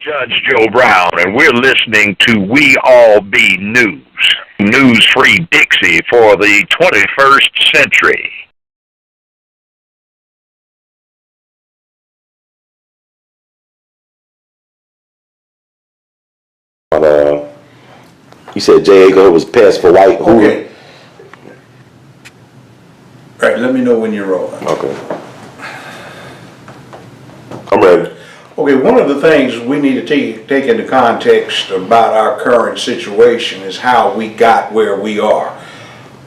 Judge Joe Brown, and we're listening to We All Be News, News-Free Dixie for the 21st century. You said J. Edgar was passed for white. Okay. All right, let me know when you're rolling. Okay. I'm ready. Okay, one of the things we need to take into context about our current situation is how we got where we are.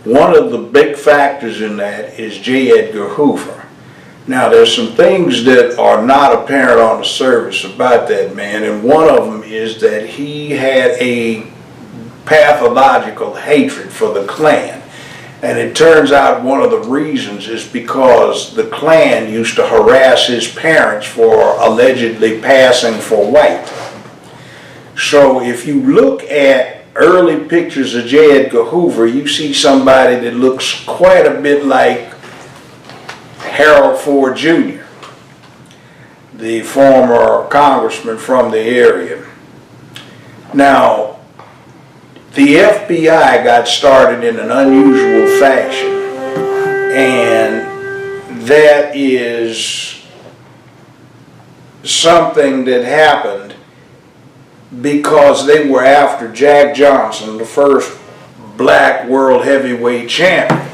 One of the big factors in that is J. Edgar Hoover. Now, there's some things that are not apparent on the surface about that man, and one of them is that he had a pathological hatred for the Klan. And it turns out one of the reasons is because the Klan used to harass his parents for allegedly passing for white. So if you look at early pictures of J. Edgar Hoover, you see somebody that looks quite a bit like Harold Ford Jr., the former congressman from the area. Now, the FBI got started in an unusual fashion, and that is something that happened because they were after Jack Johnson, the first black world heavyweight champion.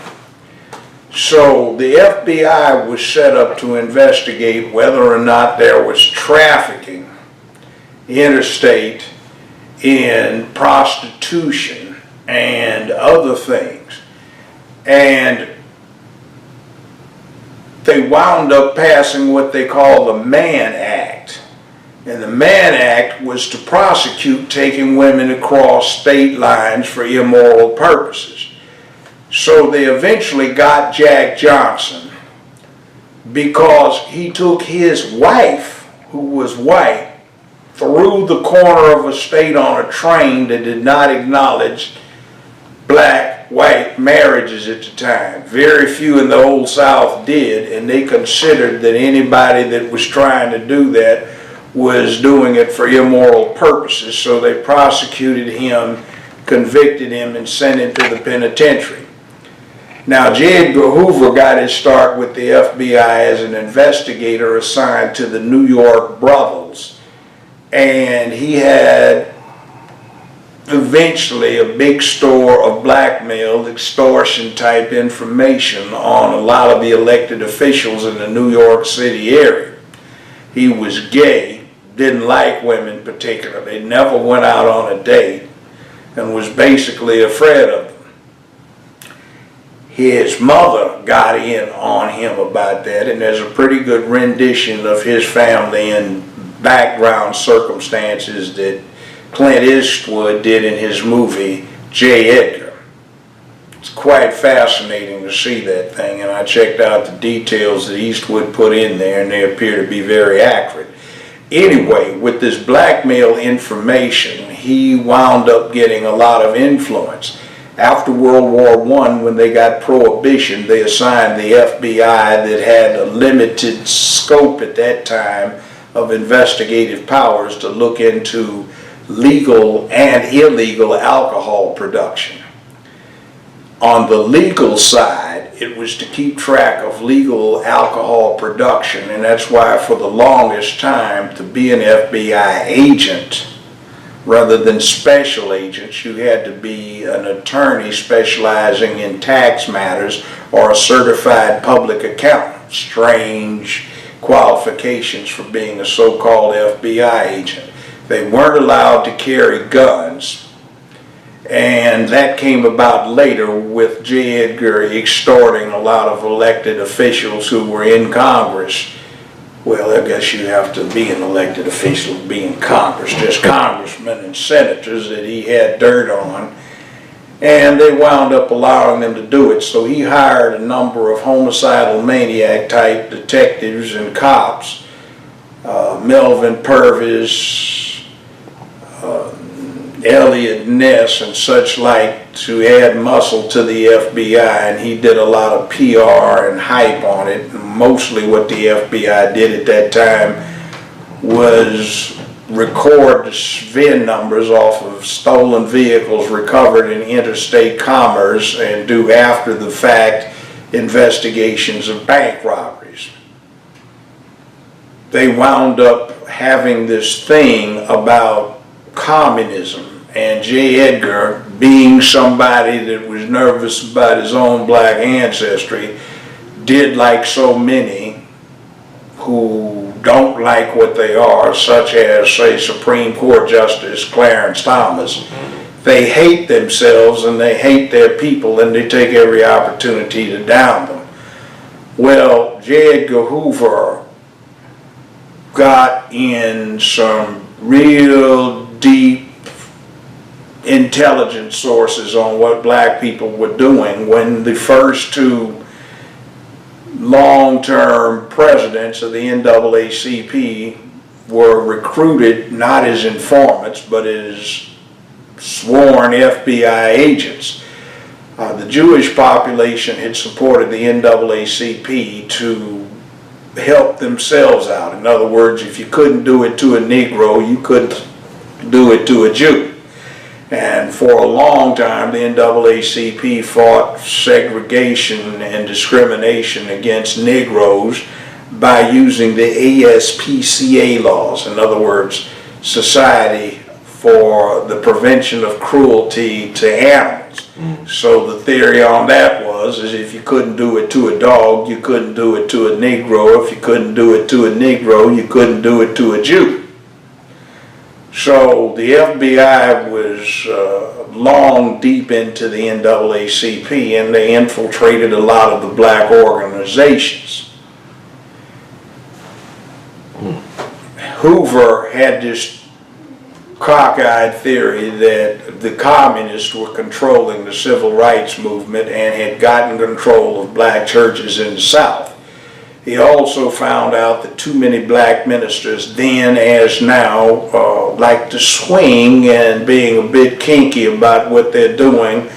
So the FBI was set up to investigate whether or not there was trafficking interstate in prostitution and other things. And they wound up passing what they call the Mann Act. And the Mann Act was to prosecute taking women across state lines for immoral purposes. So they eventually got Jack Johnson because he took his wife, who was white, through the corner of a state on a train that did not acknowledge black-white marriages at the time. Very few in the Old South did, and they considered that anybody that was trying to do that was doing it for immoral purposes, so they prosecuted him, convicted him, and sent him to the penitentiary. Now, J. Edgar Hoover got his start with the FBI as an investigator assigned to the New York brothels. And he had eventually a big store of blackmail, extortion type information on a lot of the elected officials in the New York City area. He was gay, didn't like women particularly, never went out on a date, and was basically afraid of them. His mother got in on him about that, and there's a pretty good rendition of his family and background circumstances that Clint Eastwood did in his movie J. Edgar. It's quite fascinating to see that thing, and I checked out the details that Eastwood put in there, and they appear to be very accurate. Anyway, with this blackmail information, he wound up getting a lot of influence. After World War I, when they got prohibition, they assigned the FBI that had a limited scope at that time of investigative powers to look into legal and illegal alcohol production. On the legal side, it was to keep track of legal alcohol production, and that's why for the longest time, to be an FBI agent rather than special agents, you had to be an attorney specializing in tax matters or a certified public accountant. Strange qualifications for being a so-called FBI agent. They weren't allowed to carry guns, and that came about later with J. Edgar extorting a lot of elected officials who were in Congress. Well, I guess you have to be an elected official to be in Congress, just congressmen and senators that he had dirt on, and they wound up allowing them to do it. So he hired a number of homicidal maniac type detectives and cops, Melvin Purvis, Elliot Ness and such like, to add muscle to the FBI, and he did a lot of PR and hype on it. Mostly what the FBI did at that time was record the VIN numbers off of stolen vehicles recovered in interstate commerce and do after the fact investigations of bank robberies. They wound up having this thing about communism, and J. Edgar, being somebody that was nervous about his own black ancestry, did like so many who don't like what they are, such as, say, Supreme Court Justice Clarence Thomas. They hate themselves and they hate their people, and they take every opportunity to down them. Well, J. Edgar Hoover got in some real deep intelligence sources on what black people were doing when the first two long-term presidents of the NAACP were recruited not as informants but as sworn FBI agents. The Jewish population had supported the NAACP to help themselves out. In other words, if you couldn't do it to a Negro, you couldn't do it to a Jew. And for a long time, the NAACP fought segregation and discrimination against Negroes by using the ASPCA laws. In other words, Society for the Prevention of Cruelty to Animals. So the theory on that is if you couldn't do it to a dog, you couldn't do it to a Negro. If you couldn't do it to a Negro, you couldn't do it to a Jew. So the FBI was long deep into the NAACP, and they infiltrated a lot of the black organizations. Hoover had this cockeyed theory that the communists were controlling the civil rights movement and had gotten control of black churches in the South. He also found out that too many black ministers, then as now, like to swing and being a bit kinky about what they're doing.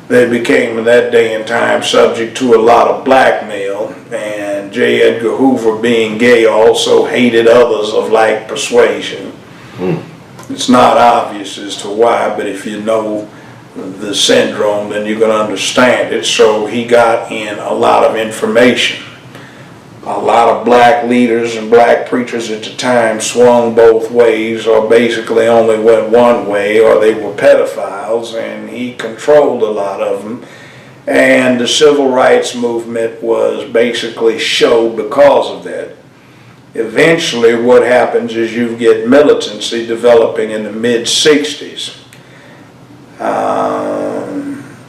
They became, in that day and time, subject to a lot of blackmail. And J. Edgar Hoover, being gay, also hated others of like persuasion. It's not obvious as to why, but if you know the syndrome, then you can understand it. So he got in a lot of information. A lot of black leaders and black preachers at the time swung both ways, or basically only went one way, or they were pedophiles, and he controlled a lot of them. And the civil rights movement was basically show because of that. Eventually what happens is you get militancy developing in the mid-60s.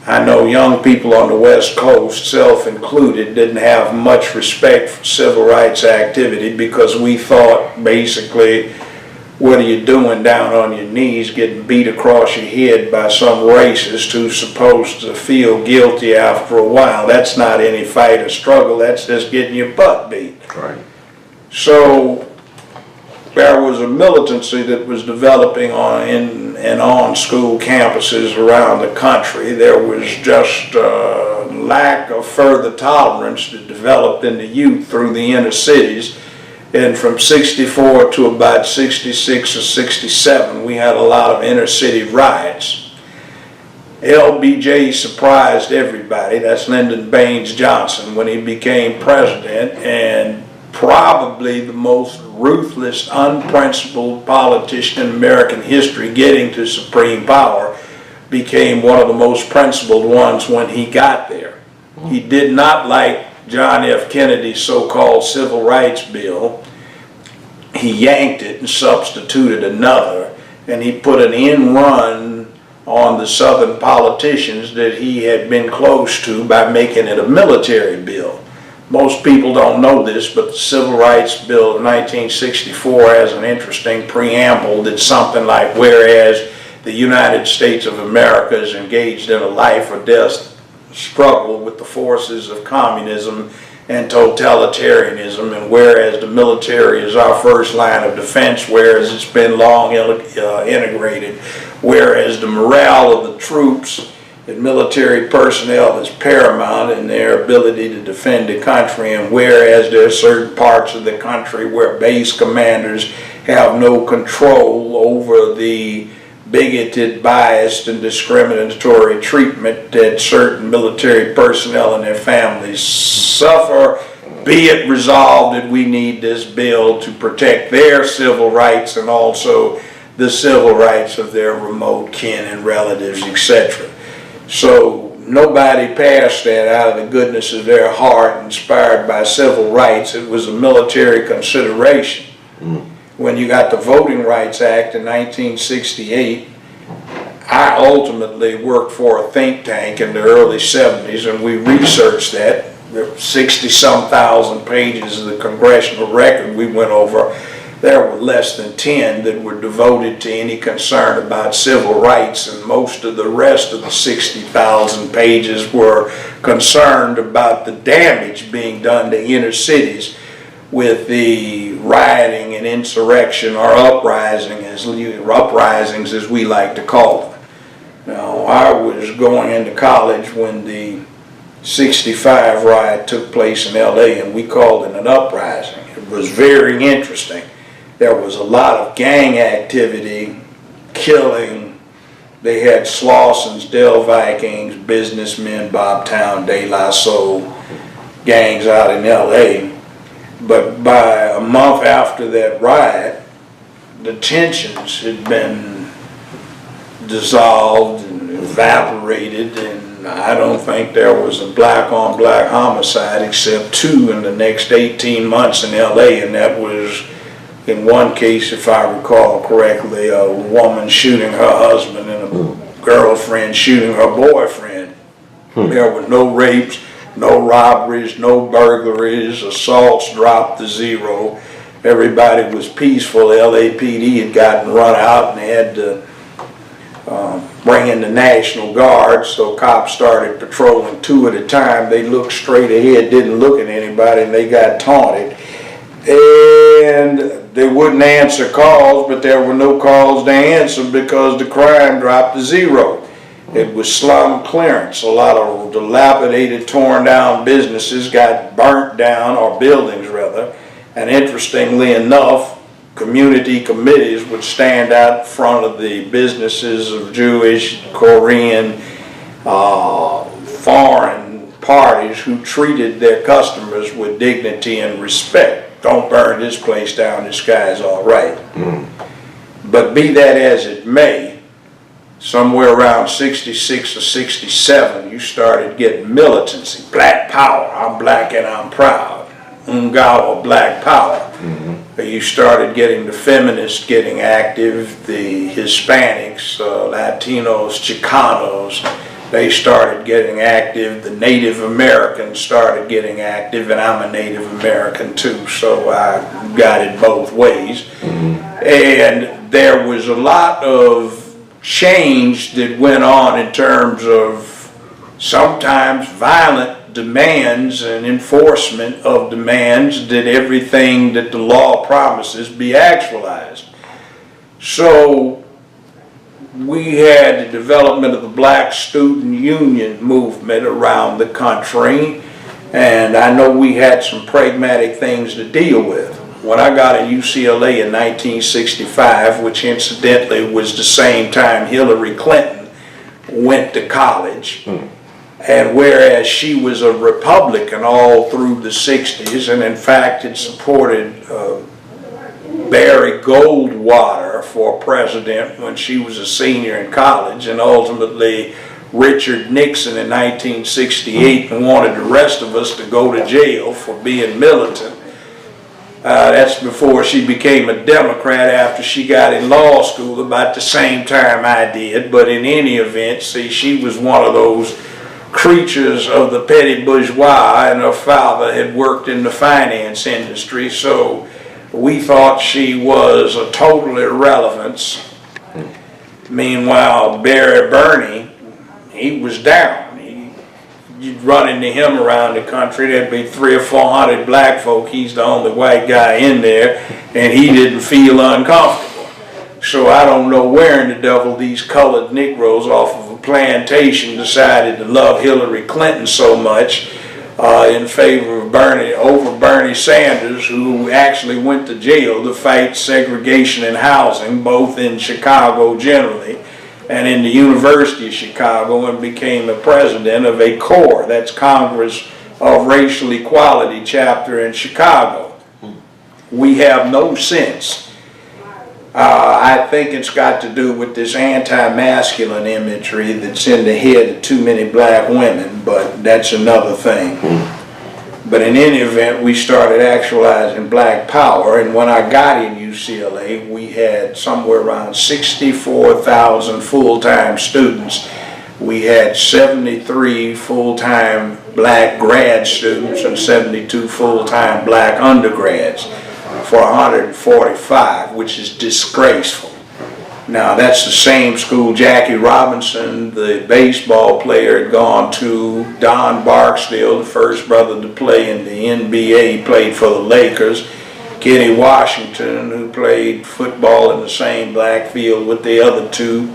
I know young people on the West Coast, self-included, didn't have much respect for civil rights activity because we thought basically, what are you doing down on your knees getting beat across your head by some racist who's supposed to feel guilty after a while? That's not any fight or struggle, that's just getting your butt beat. Right. So there was a militancy that was developing on school campuses around the country. There was just a lack of further tolerance that developed in the youth through the inner cities. And from 64 to about 66 or 67, we had a lot of inner city riots. LBJ surprised everybody. That's Lyndon Baines Johnson when he became president, and probably the most ruthless, unprincipled politician in American history getting to supreme power, became one of the most principled ones when he got there. He did not like John F. Kennedy's so-called civil rights bill. He yanked it and substituted another, and he put an end run on the Southern politicians that he had been close to by making it a military bill. Most people don't know this, but the Civil Rights Bill of 1964 has an interesting preamble that's something like, whereas the United States of America is engaged in a life or death struggle with the forces of communism and totalitarianism, and whereas the military is our first line of defense, whereas it's been long integrated, whereas the morale of the troops and military personnel is paramount in their ability to defend the country, and whereas there are certain parts of the country where base commanders have no control over the bigoted, biased, and discriminatory treatment that certain military personnel and their families suffer. Be it resolved that we need this bill to protect their civil rights and also the civil rights of their remote kin and relatives, etc. So nobody passed that out of the goodness of their heart, inspired by civil rights. It was a military consideration. When you got the Voting Rights Act in 1968, I ultimately worked for a think tank in the early 70s, and we researched that. There were 60-some thousand pages of the congressional record we went over. There were less than 10 that were devoted to any concern about civil rights, and most of the rest of the 60,000 pages were concerned about the damage being done to inner cities with the rioting and insurrection, or uprisings as we like to call them. Now, I was going into college when the 65 riot took place in L.A., and we called it an uprising. It was very interesting. There was a lot of gang activity, killing. They had Slossons, Del Vikings, businessmen, Bobtown, De La Soul gangs out in L.A., but by a month after that riot, the tensions had been dissolved and evaporated, and I don't think there was a black-on-black homicide except 2 in the next 18 months in LA, and that was, in one case, if I recall correctly, a woman shooting her husband and a girlfriend shooting her boyfriend. There were no rapes, no robberies, no burglaries, assaults dropped to 0. Everybody was peaceful. LAPD had gotten run out and they had to bring in the National Guard, so cops started patrolling 2 at a time. They looked straight ahead, didn't look at anybody, and they got taunted. And they wouldn't answer calls, but there were no calls to answer because the crime dropped to 0. It was slum clearance. A lot of dilapidated, torn down businesses got burnt down, or buildings rather, and interestingly enough, community committees would stand out in front of the businesses of Jewish, Korean, foreign parties who treated their customers with dignity and respect. Don't burn this place down, the sky's all right. But be that as it may, somewhere around 66 or 67, you started getting militancy, black power. I'm black and I'm proud. Ungawa, black power. You started getting the feminists getting active, the Hispanics, Latinos, Chicanos, they started getting active. The Native Americans started getting active, and I'm a Native American too, so I got it both ways. And there was a lot of change that went on in terms of sometimes violent demands and enforcement of demands that everything that the law promises be actualized. So we had the development of the Black Student Union movement around the country, and I know we had some pragmatic things to deal with. When I got at UCLA in 1965, which incidentally was the same time Hillary Clinton went to college, and whereas she was a Republican all through the 60s, and in fact had supported Barry Goldwater for president when she was a senior in college, and ultimately Richard Nixon in 1968, and wanted the rest of us to go to jail for being militant. That's before she became a Democrat, after she got in law school about the same time I did. But in any event, see, she was one of those creatures of the petty bourgeois, and her father had worked in the finance industry, so we thought she was a total irrelevance. Meanwhile, Bernie, he was down. You'd run into him around the country, there'd be 300 or 400 black folk, he's the only white guy in there, and he didn't feel uncomfortable. So I don't know where in the devil these colored Negroes off of a plantation decided to love Hillary Clinton so much. in favor of over Bernie Sanders, who actually went to jail to fight segregation in housing, both in Chicago generally and in the University of Chicago, and became the president of a CORE, that's Congress of Racial Equality chapter in Chicago. We have no sense. I think it's got to do with this anti-masculine imagery that's in the head of too many black women, but that's another thing. But in any event, we started actualizing black power, and when I got in UCLA, we had somewhere around 64,000 full-time students. We had 73 full-time black grad students and 72 full-time black undergrads for 145, which is disgraceful. Now, that's the same school Jackie Robinson, the baseball player, had gone to. Don Barksdale, the first brother to play in the NBA, played for the Lakers. Kenny Washington, who played football in the same black field with the other two,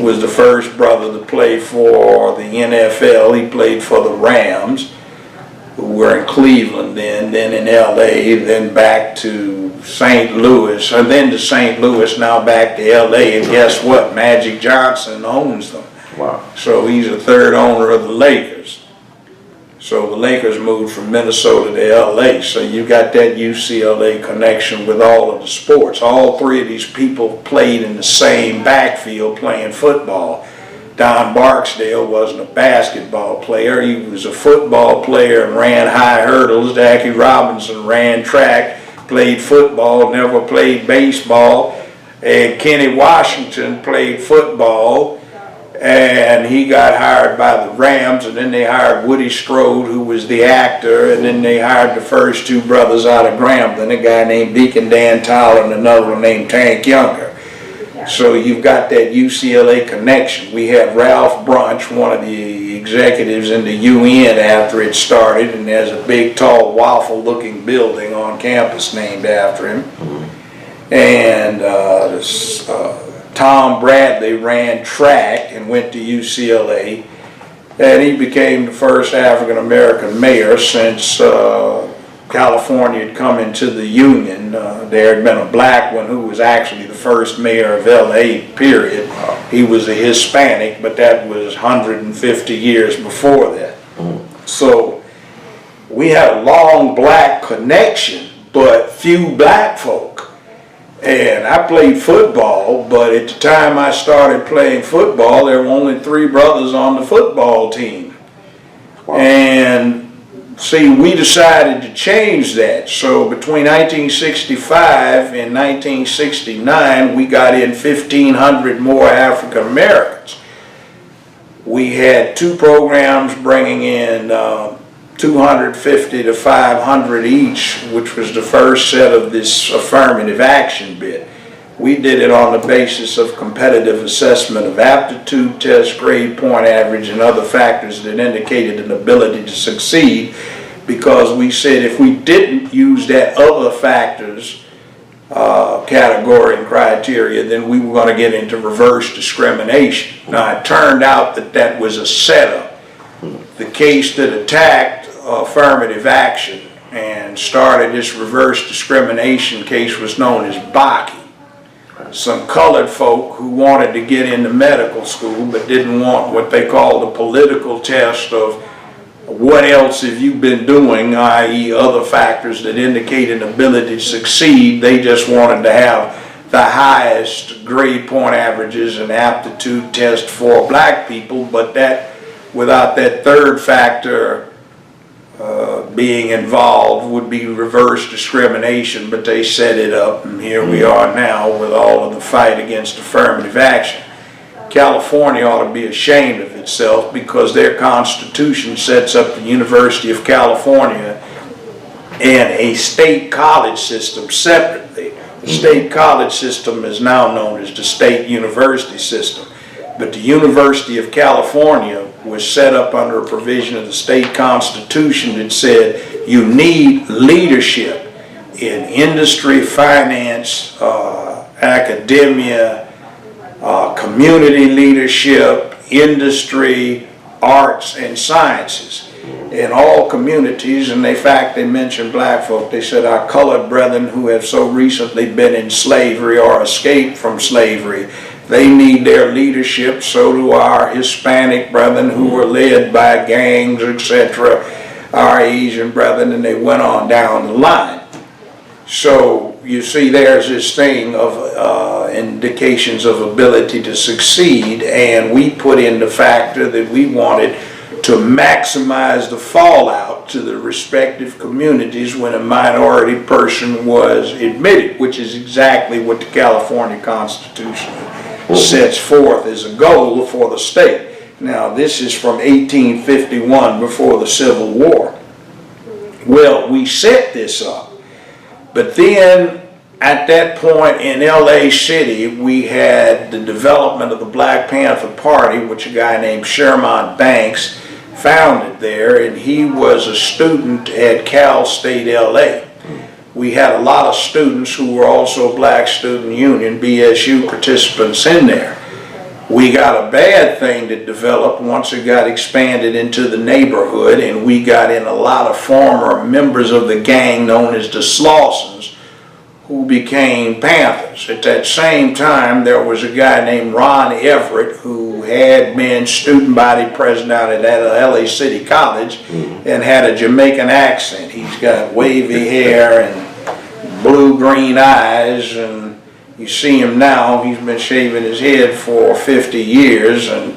was the first brother to play for the NFL. He played for the Rams, who were in Cleveland then in L.A., then back to St. Louis, and then to St. Louis, now back to L.A., and guess what? Magic Johnson owns them. Wow. So he's a third owner of the Lakers. So the Lakers moved from Minnesota to L.A., so you got that UCLA connection with all of the sports. All three of these people played in the same backfield playing football. Don Barksdale wasn't a basketball player, he was a football player and ran high hurdles. Jackie Robinson ran track, played football, never played baseball. And Kenny Washington played football, and he got hired by the Rams, and then they hired Woody Strode, who was the actor, and then they hired the first two brothers out of Grambling, a guy named Deacon Dan Tyler and another one named Tank Younger. So you've got that UCLA connection. We had Ralph Brunch, one of the executives in the UN after it started, and there's a big, tall, waffle-looking building on campus named after him. And Tom Bradley ran track and went to UCLA, and he became the first African-American mayor since California had come into the Union. There had been a black one who was actually the first mayor of LA, period. He was a Hispanic, but that was 150 years before that. So we had a long black connection, but few black folk. And I played football, but at the time I started playing football, there were only 3 brothers on the football team. Wow. And see, we decided to change that. So between 1965 and 1969, we got in 1,500 more African Americans. We had 2 programs bringing in 250 to 500 each, which was the first set of this affirmative action bit. We did it on the basis of competitive assessment of aptitude tests, grade point average, and other factors that indicated an ability to succeed, because we said if we didn't use that other factors category and criteria, then we were going to get into reverse discrimination. Now, it turned out that that was a setup. The case that attacked affirmative action and started this reverse discrimination case was known as Bakke. Some colored folk who wanted to get into medical school but didn't want what they called a political test of what else have you been doing, i.e. other factors that indicate an ability to succeed. They just wanted to have the highest grade point averages and aptitude test for black people, but that without that third factor being involved would be reverse discrimination, but they set it up, and here we are now with all of the fight against affirmative action. California ought to be ashamed of itself because their Constitution sets up the University of California and a state college system separately. The state college system is now known as the state university system. But the University of California was set up under a provision of the state constitution that said you need leadership in industry, finance, academia, community leadership, industry, arts, and sciences. in all communities, and in fact they mentioned black folk. They said our colored brethren who have so recently been in slavery or escaped from slavery, they need their leadership. So do our Hispanic brethren who were led by gangs, etc., our Asian brethren, and they went on down the line. So you see there's this thing of indications of ability to succeed, and we put in the factor that we wanted to maximize the fallout to the respective communities when a minority person was admitted, which is exactly what the California Constitution sets forth as a goal for the state. Now, this is from 1851, before the Civil War. Well, we set this up, but then at that point in L.A. City, we had the development of the Black Panther Party, which a guy named Sherman Banks founded there, and he was a student at Cal State L.A. We had a lot of students who were also Black Student Union, BSU participants in there. We got a bad thing that developed once it got expanded into the neighborhood, and we got in a lot of former members of the gang known as the Slawsons, who became Panthers. At that same time, there was a guy named Ron Everett who had been student body president out at LA City College and had a Jamaican accent. He's got wavy hair and blue-green eyes, and you see him now, he's been shaving his head for 50 years, and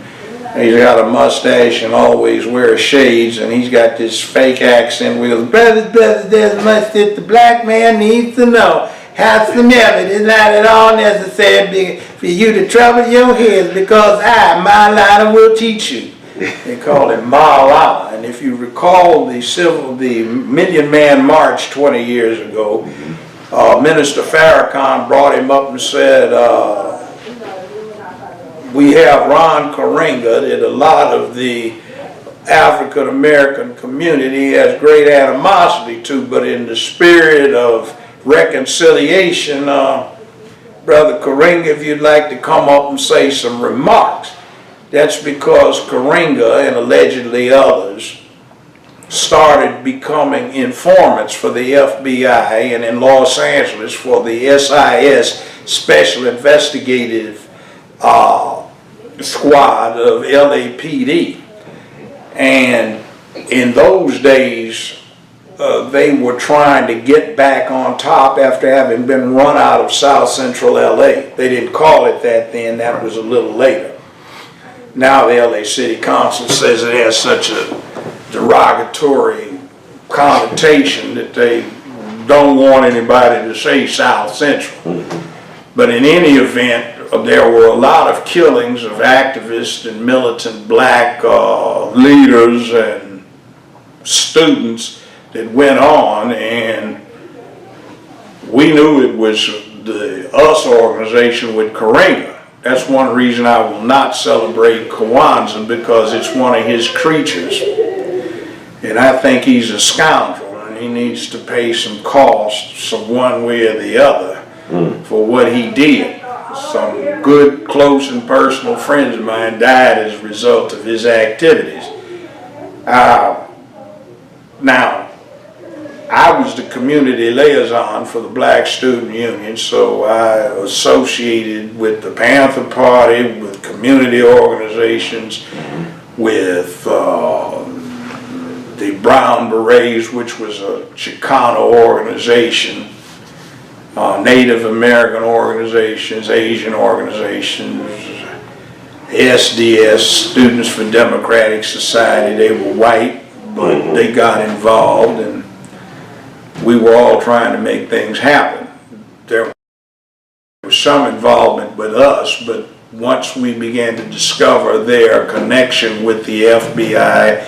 he's got a mustache and always wears shades, and he's got this fake accent where he goes, brothers, there's much that the black man needs to know. Howsoever, it is not at all necessary for you to trouble your heads, because I, Malala, will teach you. They call it Malala. And if you recall the Million Man March 20 years ago, Minister Farrakhan brought him up and said, we have Ron Karenga that a lot of the African American community has great animosity to, but in the spirit of reconciliation, Brother Karenga, if you'd like to come up and say some remarks. That's because Karenga and allegedly others started becoming informants for the FBI, and in Los Angeles for the SIS, Special Investigative Squad of LAPD. And in those days, they were trying to get back on top after having been run out of South Central LA. They didn't call it that then, that was a little later. Now the LA City Council says it has such a derogatory connotation that they don't want anybody to say South Central. But in any event, there were a lot of killings of activists and militant black leaders and students that went on, and we knew it was the US organization with Karenga. That's one reason I will not celebrate Kwanzaa, because it's one of his creatures. And I think he's a scoundrel, and he needs to pay some costs, some one way or the other, for what he did. Some good, close, and personal friends of mine died as a result of his activities. Now, I was the community liaison for the Black Student Union, so I associated with the Panther Party, with community organizations, with the Brown Berets, which was a Chicano organization, Native American organizations, Asian organizations, SDS, Students for Democratic Society. They were white, but they got involved, and we were all trying to make things happen. There was some involvement with us, but once we began to discover their connection with the FBI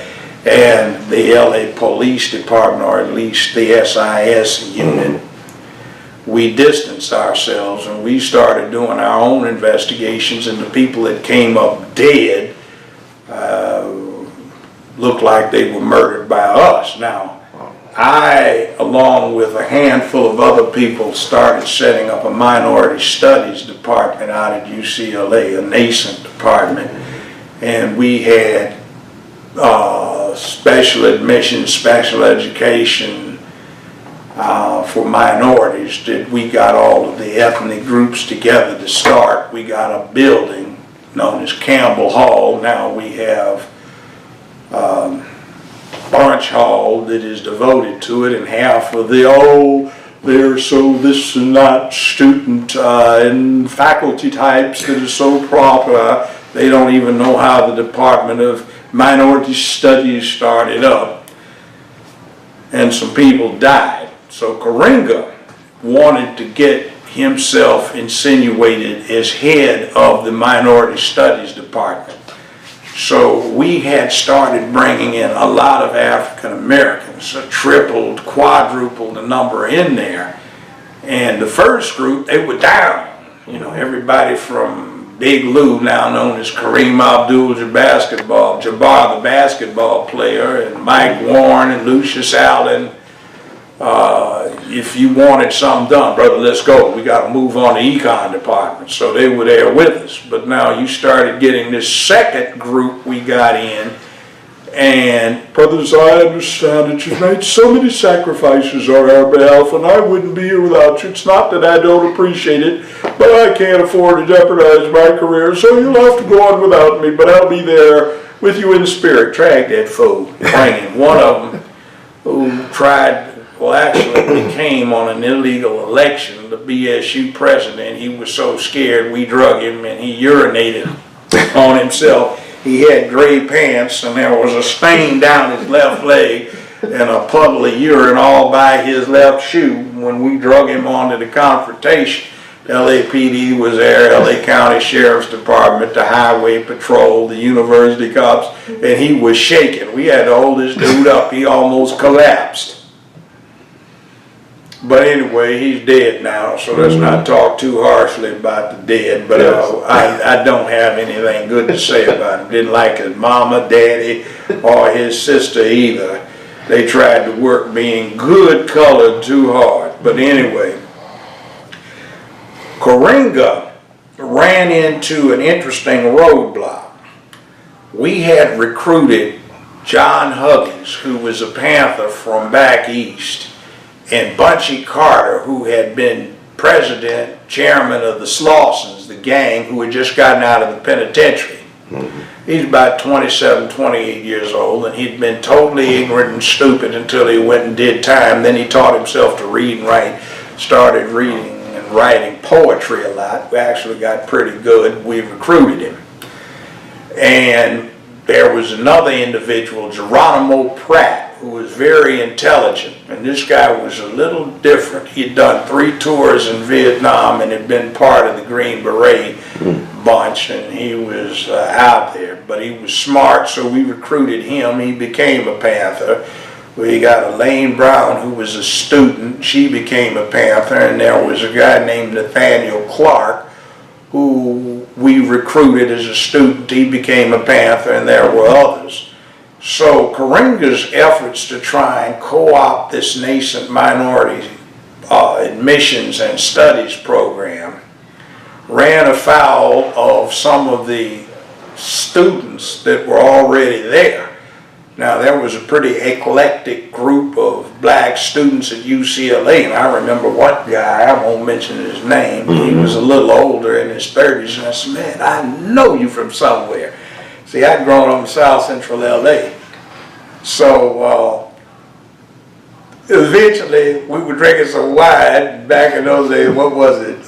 and the LA Police Department, or at least the SIS unit, we distanced ourselves and we started doing our own investigations, and the people that came up dead looked like they were murdered by us. Now, I, along with a handful of other people, started setting up a minority studies department out at UCLA, a nascent department, and we had special admission, special education for minorities, that we got all of the ethnic groups together to start. We got a building known as Campbell Hall. Now we have Bunch Hall that is devoted to it, and half of the they're so this and that student and faculty types that are so proper, they don't even know how the Department of Minority Studies started up, and some people died. So Karenga wanted to get himself insinuated as head of the Minority Studies Department. So we had started bringing in a lot of African Americans, tripled, quadrupled the number in there. And the first group, they were down. You know, everybody from Big Lou, now known as Kareem Abdul-Jabbar, the basketball player, and Mike Warren and Lucius Allen. If you wanted something done, brother, let's go. We got to move on the econ department. So they were there with us. But now you started getting this second group we got in. And brothers, I understand that you've made so many sacrifices on our behalf, and I wouldn't be here without you. It's not that I don't appreciate it, but I can't afford to jeopardize my career, so you'll have to go on without me, but I'll be there with you in spirit. Drag that fool. Bring him. One of them who tried, well, actually became on an illegal election the BSU president. He was so scared we drug him and he urinated on himself. He had gray pants and there was a stain down his left leg and a puddle of urine all by his left shoe. When we drug him onto the confrontation, LAPD was there, LA County Sheriff's Department, the Highway Patrol, the university cops, and he was shaking. We had to hold this dude up. He almost collapsed. But anyway, he's dead now, so let's not talk too harshly about the dead. But I don't have anything good to say about him. Didn't like his mama, daddy, or his sister either. They tried to work being good colored too hard. But anyway, Karenga ran into an interesting roadblock. We had recruited John Huggins, who was a Panther from back east, and Bunchy Carter, who had been president, chairman of the Slawsons, the gang, who had just gotten out of the penitentiary. He's about 27, 28 years old, and he'd been totally ignorant and stupid until he went and did time. Then he taught himself to read and write, started reading and writing poetry a lot. We actually got pretty good. We recruited him. And there was another individual, Geronimo Pratt, who was very intelligent, and this guy was a little different. He'd done 3 tours in Vietnam and had been part of the Green Beret bunch, and he was out there, but he was smart, so we recruited him. He became a Panther. We got Elaine Brown, who was a student. She became a Panther, and there was a guy named Nathaniel Clark, who we recruited as a student. He became a Panther, and there were others. So Karenga's efforts to try and co-opt this nascent minority admissions and studies program ran afoul of some of the students that were already there. Now, there was a pretty eclectic group of black students at UCLA, and I remember one guy, I won't mention his name, he was a little older, in his 30s, and I said, man, I know you from somewhere. See, I'd grown up in South Central LA. So eventually we were drinking some wine back in those days. What was it?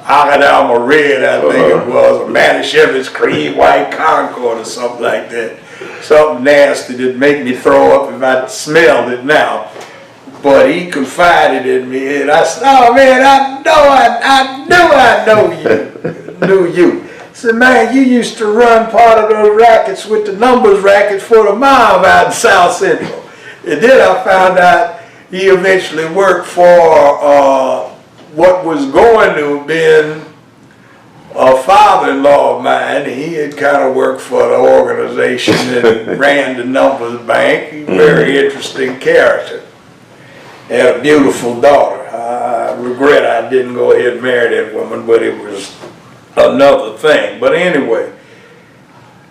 Akadama Red, I think it was, or Manischewitz Cream White Concord or something like that. Something nasty that'd make me throw up if I smelled it now. But he confided in me, and I said, oh man, I knew you. I said, man, you used to run part of those rackets with the numbers rackets for the mob out in South Central. And then I found out he eventually worked for what was going to have been a father-in-law of mine. He had kind of worked for the organization that ran the numbers bank. He's a very interesting character. Had a beautiful daughter. I regret I didn't go ahead and marry that woman, but it was another thing. But anyway,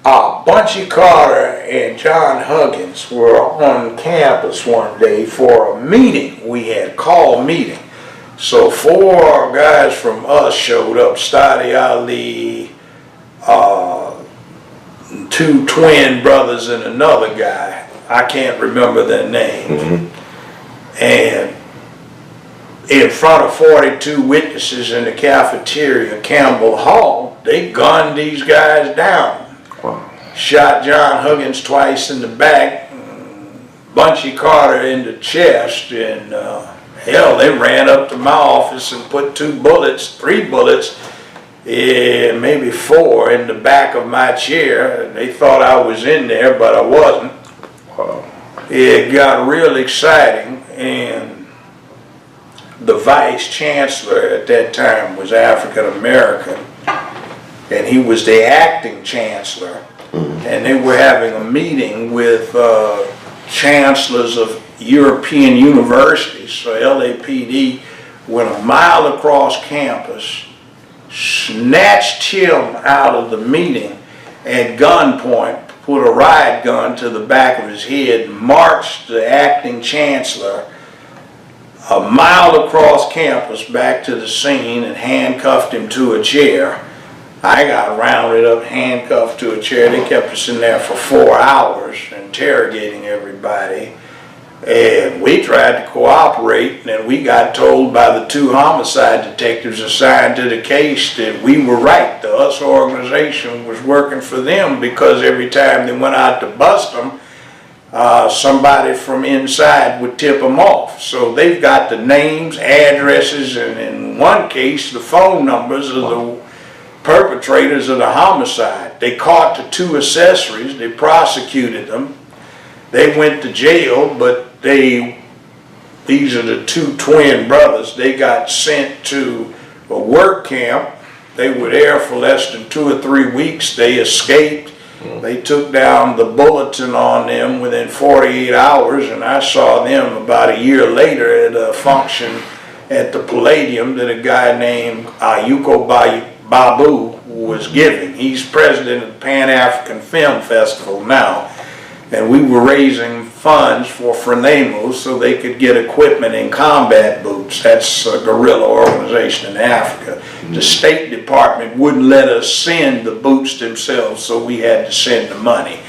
Bunchy Carter and John Huggins were on campus one day for a meeting. We had a call meeting. So 4 guys from us showed up, Stadi Ali, 2 twin brothers and another guy. I can't remember their names. And in front of 42 witnesses in the cafeteria, Campbell Hall, they gunned these guys down. Wow. Shot John Huggins twice in the back, Bunchy Carter in the chest, and hell, they ran up to my office and put 3 bullets, maybe 4 in the back of my chair. They thought I was in there, but I wasn't. Wow. It got real exciting, and the vice chancellor at that time was African American, and he was the acting chancellor. And they were having a meeting with chancellors of European universities. So LAPD went a mile across campus, snatched him out of the meeting at gunpoint, put a riot gun to the back of his head, marched the acting chancellor a mile across campus back to the scene, and handcuffed him to a chair. I got rounded up, handcuffed to a chair. They kept us in there for 4 hours, interrogating everybody. And we tried to cooperate, and we got told by the 2 homicide detectives assigned to the case that we were right. The US organization was working for them, because every time they went out to bust them, somebody from inside would tip them off. So they've got the names, addresses, and in one case, the phone numbers of the perpetrators of the homicide. They caught the 2 accessories, they prosecuted them, they went to jail, but these are the 2 twin brothers. They got sent to a work camp. They were there for less than 2 or 3 weeks. They escaped. They took down the bulletin on them within 48 hours, and I saw them about a year later at a function at the Palladium that a guy named Ayuko Babu was giving. He's president of the Pan-African Film Festival now. And we were raising funds for FRENAMO so they could get equipment and combat boots. That's a guerrilla organization in Africa. The State Department wouldn't let us send the boots themselves, so we had to send the money.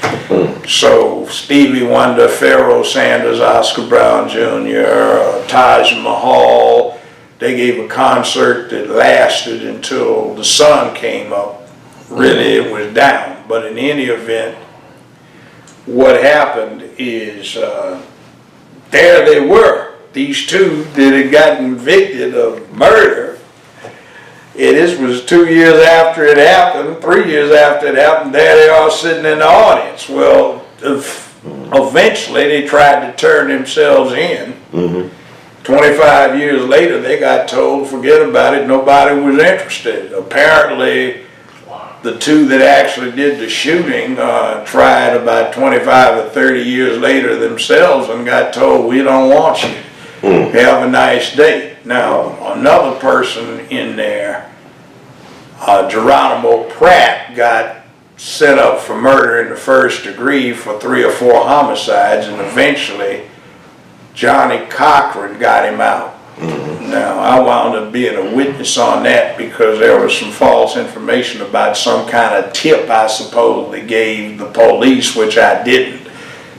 So Stevie Wonder, Pharoah Sanders, Oscar Brown Jr., Taj Mahal, they gave a concert that lasted until the sun came up. Really, it was down. But in any event, what happened is there they were, these 2 that had gotten convicted of murder. And this was 2 years after it happened, 3 years after it happened. There they are sitting in the audience. Well, eventually they tried to turn themselves in. 25 years later, they got told, forget about it, nobody was interested. Apparently, the 2 that actually did the shooting tried about 25 or 30 years later themselves and got told, we don't want you. Have a nice day. Now, another person in there, Geronimo Pratt, got set up for murder in the 1st degree for 3 or 4 homicides, and eventually Johnny Cochran got him out. Now, I wound up being a witness on that because there was some false information about some kind of tip I supposedly gave the police, which I didn't.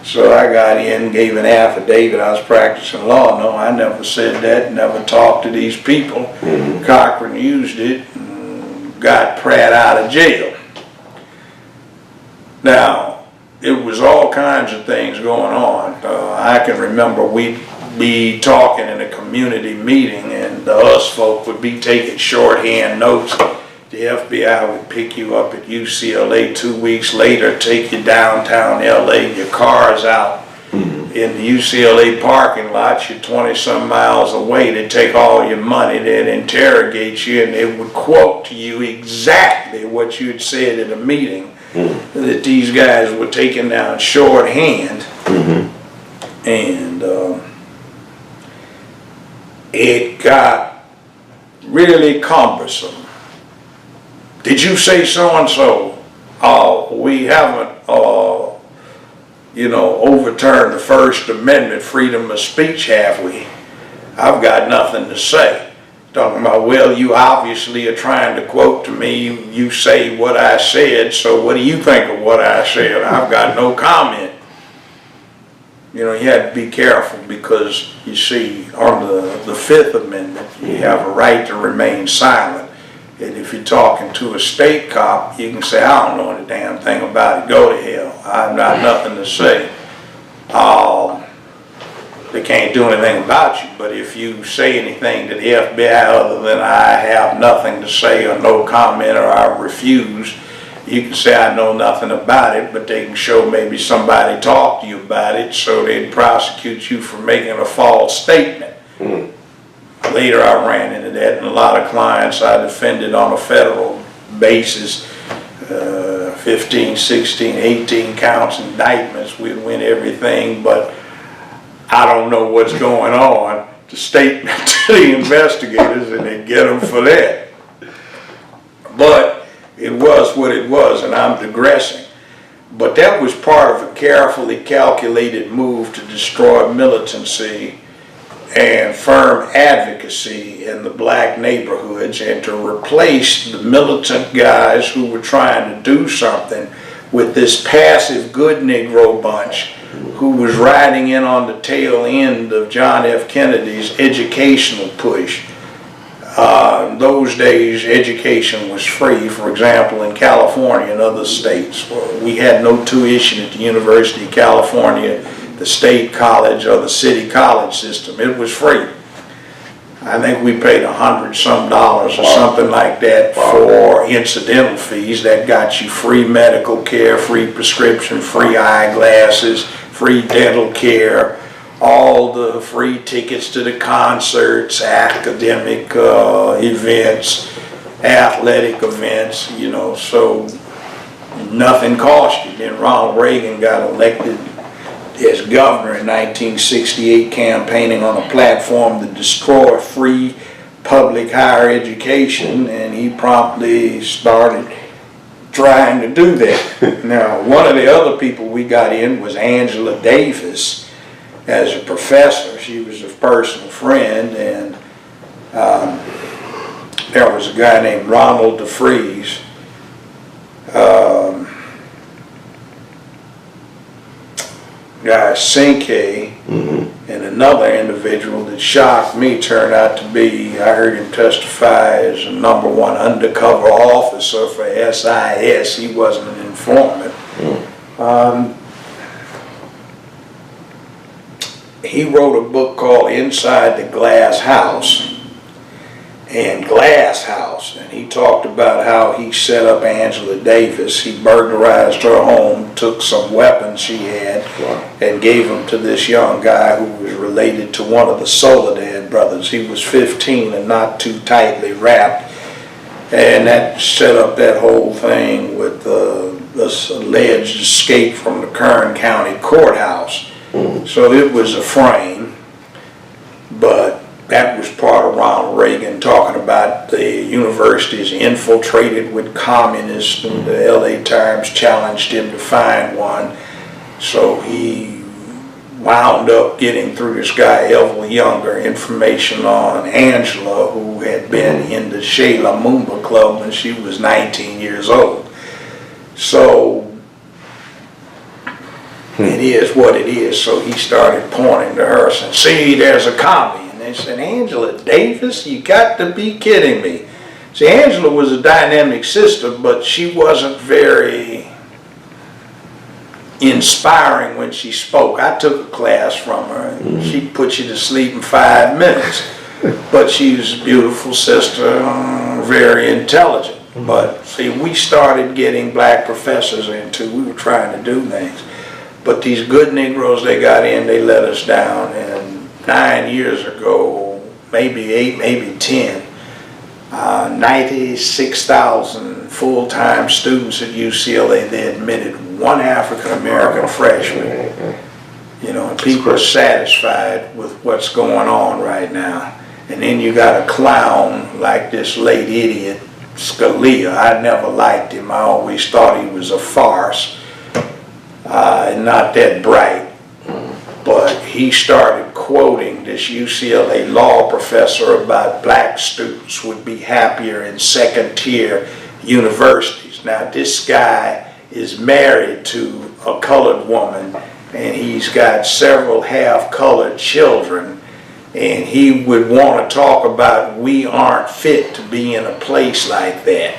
So I got in, gave an affidavit. I was practicing law. No, I never said that, never talked to these people. Cochran used it and got Pratt out of jail. Now, it was all kinds of things going on. I can remember we'd be talking in a community meeting, and the US folk would be taking shorthand notes. The FBI would pick you up at UCLA 2 weeks later, take you downtown LA, your car's out in the UCLA parking lot, you're 20-some miles away. They'd take all your money, they'd interrogate you, and they would quote to you exactly what you had said at a meeting, that these guys were taking down shorthand. And it got really cumbersome. Did you say so-and-so? Oh, we we haven't, overturned the First Amendment, freedom of speech, have we? I've got nothing to say. Talking about, well, you obviously are trying to quote to me, you say what I said, so what do you think of what I said? I've got no comment. You have to be careful because, you see, on the Fifth Amendment, you have a right to remain silent. And if you're talking to a state cop, you can say, I don't know a damn thing about it, go to hell. I've got nothing to say. They can't do anything about you, but if you say anything to the FBI other than I have nothing to say or no comment or I refuse, you can say I know nothing about it, but they can show maybe somebody talked to you about it, so they'd prosecute you for making a false statement. Later I ran into that, and a lot of clients I defended on a federal basis, 15, 16, 18 counts, indictments. We'd win everything, but I don't know what's going on. The statement to the investigators, and they get them for that. But it was what it was, and I'm digressing. But that was part of a carefully calculated move to destroy militancy and firm advocacy in the black neighborhoods, and to replace the militant guys who were trying to do something with this passive good Negro bunch who was riding in on the tail end of John F. Kennedy's educational push. In those days, education was free. For example, in California and other states, we had no tuition at the University of California, the state college, or the city college system. It was free. I think we paid $100-some or something like that for incidental fees. That got you free medical care, free prescription, free eyeglasses, free dental care, all the free tickets to the concerts, academic events, athletic events, so nothing cost you. Then Ronald Reagan got elected as governor in 1968, campaigning on a platform to destroy free public higher education, and he promptly started trying to do that. Now, one of the other people we got in was Angela Davis as a professor. She was a personal friend, and there was a guy named Ronald DeFries. Guy Sinke, and another individual that shocked me turned out to be, I heard him testify as a #1 undercover officer for SIS. He wasn't an informant. He wrote a book called Inside the Glass House and Glass House, and he talked about how he set up Angela Davis. He burglarized her home, took some weapons she had, and gave them to this young guy who was related to one of the Soledad brothers. He was 15 and not too tightly wrapped, and that set up that whole thing with this alleged escape from the Kern County courthouse. So it was a frame, but that was part of Ronald Reagan talking about the universities infiltrated with communists, and the LA Times challenged him to find one. So he wound up getting through this guy, Elville Younger, information on Angela, who had been in the Chez La Mumba Club when she was 19 years old. So it is what it is. So he started pointing to her and see, there's a copy. They said, Angela Davis, you got to be kidding me. See, Angela was a dynamic sister, but she wasn't very inspiring when she spoke. I took a class from her, and she put you to sleep in 5 minutes. But she was a beautiful sister, very intelligent. But see, we started getting black professors into, we were trying to do things. But these good Negroes they got in, they let us down. And 9 years ago, maybe 8, maybe 10, 96,000 full-time students at UCLA, they admitted one African-American freshman. And people are satisfied with what's going on right now. And then you got a clown like this late idiot Scalia. I never liked him. I always thought he was a farce, and not that bright. But he started quoting this UCLA law professor about black students would be happier in second-tier universities. Now, this guy is married to a colored woman, and he's got several half-colored children, and he would want to talk about we aren't fit to be in a place like that.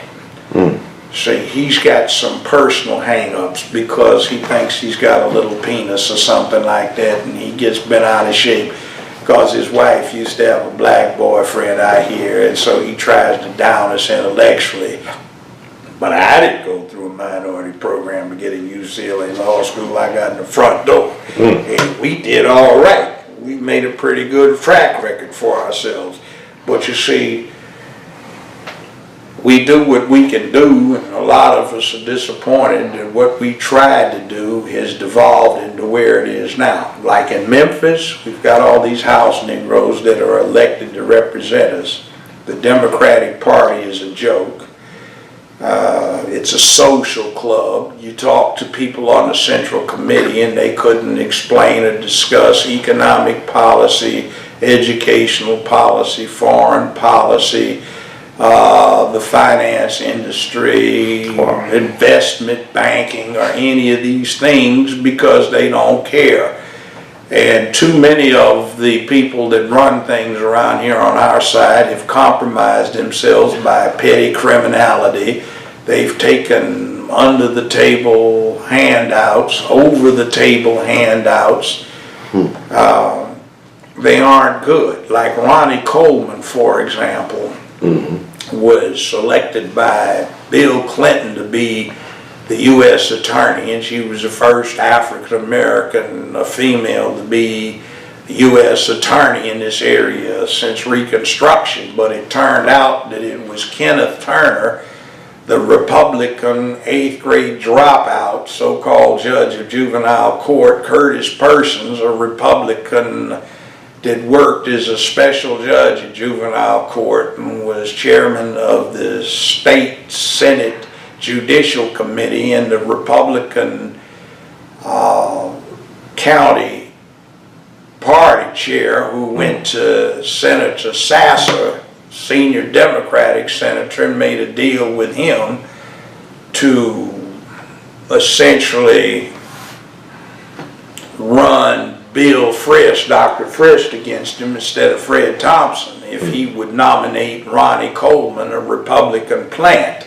See, he's got some personal hang-ups because he thinks he's got a little penis or something like that, and he gets bent out of shape because his wife used to have a black boyfriend, I hear, and so he tries to down us intellectually. But I didn't go through a minority program to get in UCLA Law School. I got in the front door, and we did all right. We made a pretty good track record for ourselves. But you see, we do what we can do, and a lot of us are disappointed that what we tried to do has devolved into where it is now. Like in Memphis, we've got all these house Negroes that are elected to represent us. The Democratic Party is a joke. It's a social club. You talk to people on the Central Committee and they couldn't explain or discuss economic policy, educational policy, foreign policy, the finance industry, investment banking, or any of these things because they don't care. And too many of the people that run things around here on our side have compromised themselves by petty criminality. They've taken under the table handouts, over the table handouts. They aren't good. Like Ronnie Coleman, for example, was selected by Bill Clinton to be the U.S. attorney, and she was the first African American female to be the U.S. attorney in this area since Reconstruction. But it turned out that it was Kenneth Turner, the Republican 8th grade dropout, so-called judge of juvenile court, Curtis Persons, a Republican that worked as a special judge at juvenile court and was chairman of the state Senate Judicial Committee and the Republican county party chair, who went to Senator Sasser, senior Democratic senator, and made a deal with him to essentially run Bill Frist, Dr. Frist, against him instead of Fred Thompson if he would nominate Ronnie Coleman, a Republican plant.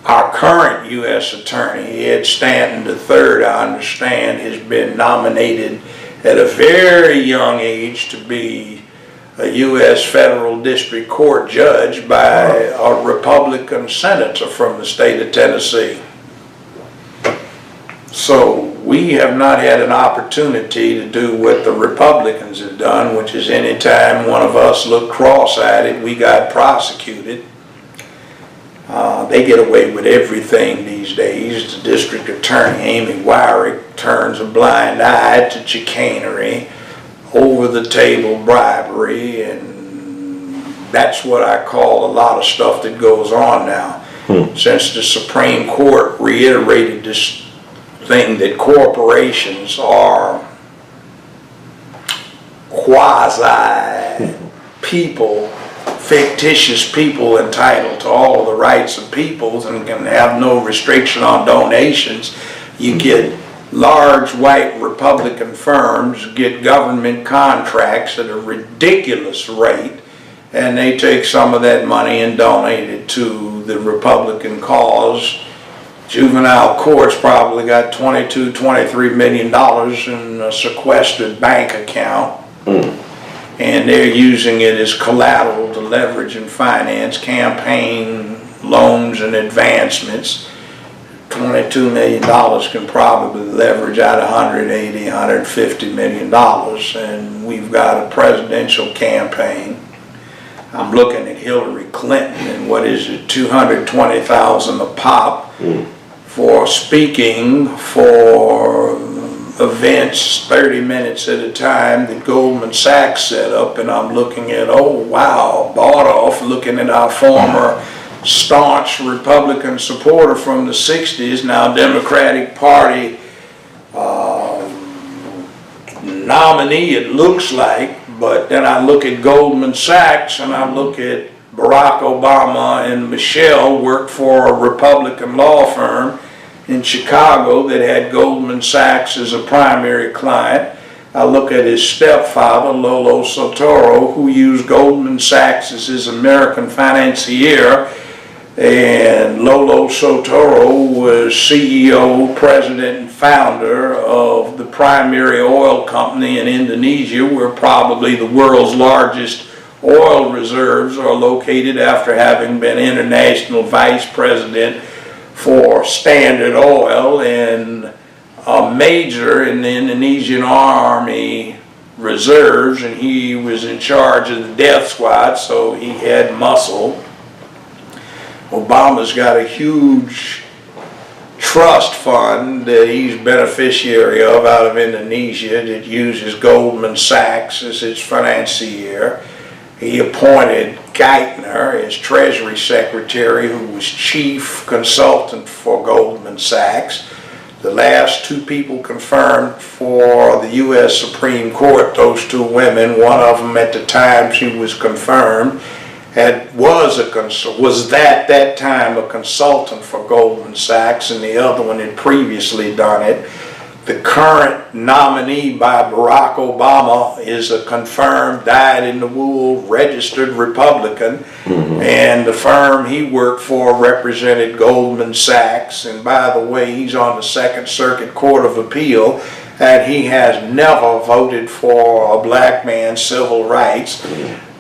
Our current U.S. Attorney, Ed Stanton III, I understand, has been nominated at a very young age to be a U.S. Federal District Court judge by a Republican senator from the state of Tennessee. So we have not had an opportunity to do what the Republicans have done, which is anytime one of us looked cross-eyed, we got prosecuted. They get away with everything these days. The district attorney, Amy Wyrick, turns a blind eye to chicanery, over-the-table bribery, and that's what I call a lot of stuff that goes on now. Since the Supreme Court reiterated this thing that corporations are quasi-people, fictitious people entitled to all the rights of peoples and can have no restriction on donations. You get large white Republican firms get government contracts at a ridiculous rate, and they take some of that money and donate it to the Republican cause. Juvenile courts probably got $22, $23 million in a sequestered bank account. And they're using it as collateral to leverage and finance campaign loans and advancements. $22 million can probably leverage out $180, $150 million, and we've got a presidential campaign. I'm looking at Hillary Clinton and what is it, $220,000 a pop for speaking for events 30 minutes at a time that Goldman Sachs set up, and I'm looking at, oh wow, bought off, looking at our former staunch Republican supporter from the 60s, now Democratic Party nominee, it looks like. But then I look at Goldman Sachs and I look at Barack Obama and Michelle worked for a Republican law firm in Chicago that had Goldman Sachs as a primary client. I look at his stepfather, Lolo Soetoro, who used Goldman Sachs as his American financier. And Lolo Soetoro was CEO, president, and founder of the primary oil company in Indonesia, where probably the world's largest oil reserves are located, after having been international vice president for Standard Oil and a major in the Indonesian Army reserves, and he was in charge of the death squad, so he had muscle. Obama's got a huge trust fund that he's beneficiary of out of Indonesia that uses Goldman Sachs as its financier. He appointed Geithner as Treasury Secretary, who was chief consultant for Goldman Sachs. The last two people confirmed for the U.S. Supreme Court, those two women, one of them at the time she was confirmed, was at that time a consultant for Goldman Sachs, and the other one had previously done it. The current nominee by Barack Obama is a confirmed, dyed-in-the-wool, registered Republican, and the firm he worked for represented Goldman Sachs, and by the way, he's on the Second Circuit Court of Appeal, and he has never voted for a black man's civil rights.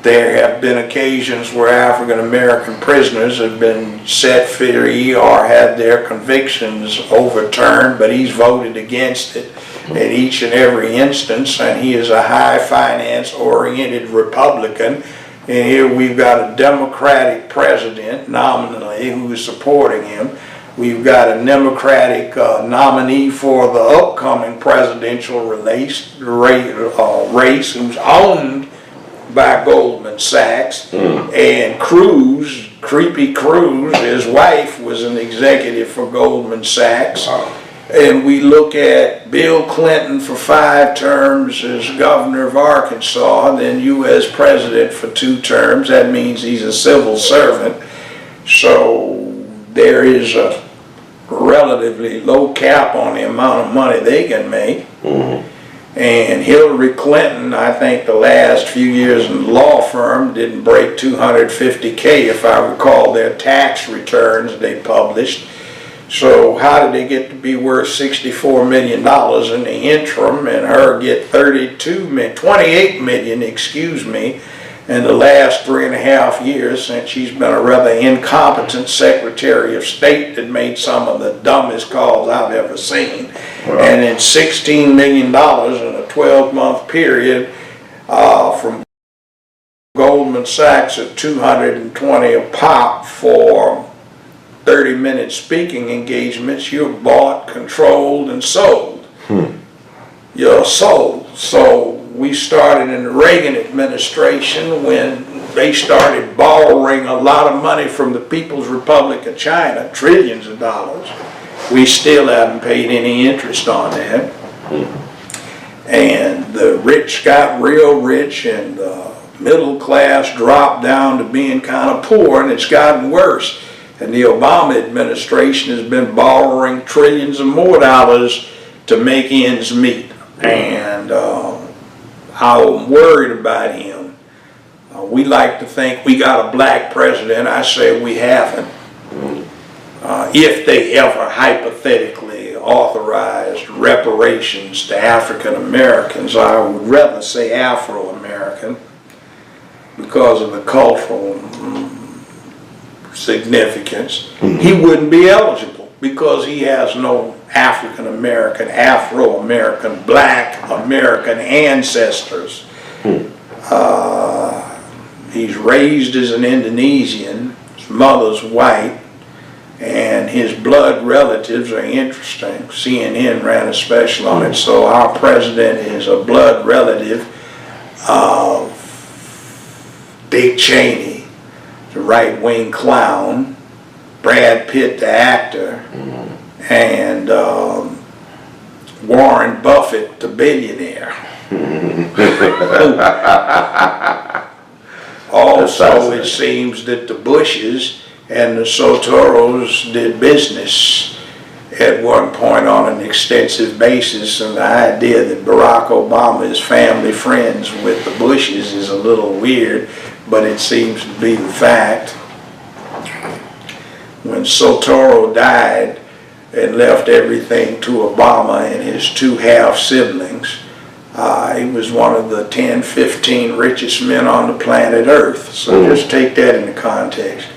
There have been occasions where African American prisoners have been set free or had their convictions overturned, but he's voted against it in each and every instance, and he is a high finance oriented Republican. And here we've got a Democratic president nominally who is supporting him. We've got a Democratic nominee for the upcoming presidential race who's owned by Goldman Sachs, and Cruz, Creepy Cruz, his wife, was an executive for Goldman Sachs. And we look at Bill Clinton for 5 terms as governor of Arkansas, then U.S. president for 2 terms. That means he's a civil servant. So there is a relatively low cap on the amount of money they can make. And Hillary Clinton, I think the last few years in the law firm didn't break $250K, if I recall their tax returns they published. So how did they get to be worth $64 million in the interim and her get 28 million, in the last 3.5 years, since she's been a rather incompetent Secretary of State that made some of the dumbest calls I've ever seen. And then $16 million in a 12-month period from Goldman Sachs at $220 a pop for 30-minute speaking engagements. You're bought, controlled, and sold. You're sold. So we started in the Reagan administration when they started borrowing a lot of money from the People's Republic of China, trillions of dollars. We still haven't paid any interest on that. And the rich got real rich and the middle class dropped down to being kind of poor, and it's gotten worse. And the Obama administration has been borrowing trillions of more dollars to make ends meet. And I'm worried about him. We like to think we got a black president. I say we haven't. If they ever hypothetically authorized reparations to African Americans, I would rather say Afro-American because of the cultural significance. He wouldn't be eligible because he has no African American, Afro-American, Black American ancestors. He's raised as an Indonesian, his mother's white, and his blood relatives are interesting. CNN ran a special on it. So our president is a blood relative of Dick Cheney, the right-wing clown, Brad Pitt, the actor, and Warren Buffett, the billionaire. Also, it seems that the Bushes and the Sotoros did business at one point on an extensive basis, and the idea that Barack Obama is family friends with the Bushes is a little weird, but it seems to be the fact. When Sotoro died and left everything to Obama and his two half-siblings, he was one of the 10, 15 richest men on the planet Earth. So just take that into context.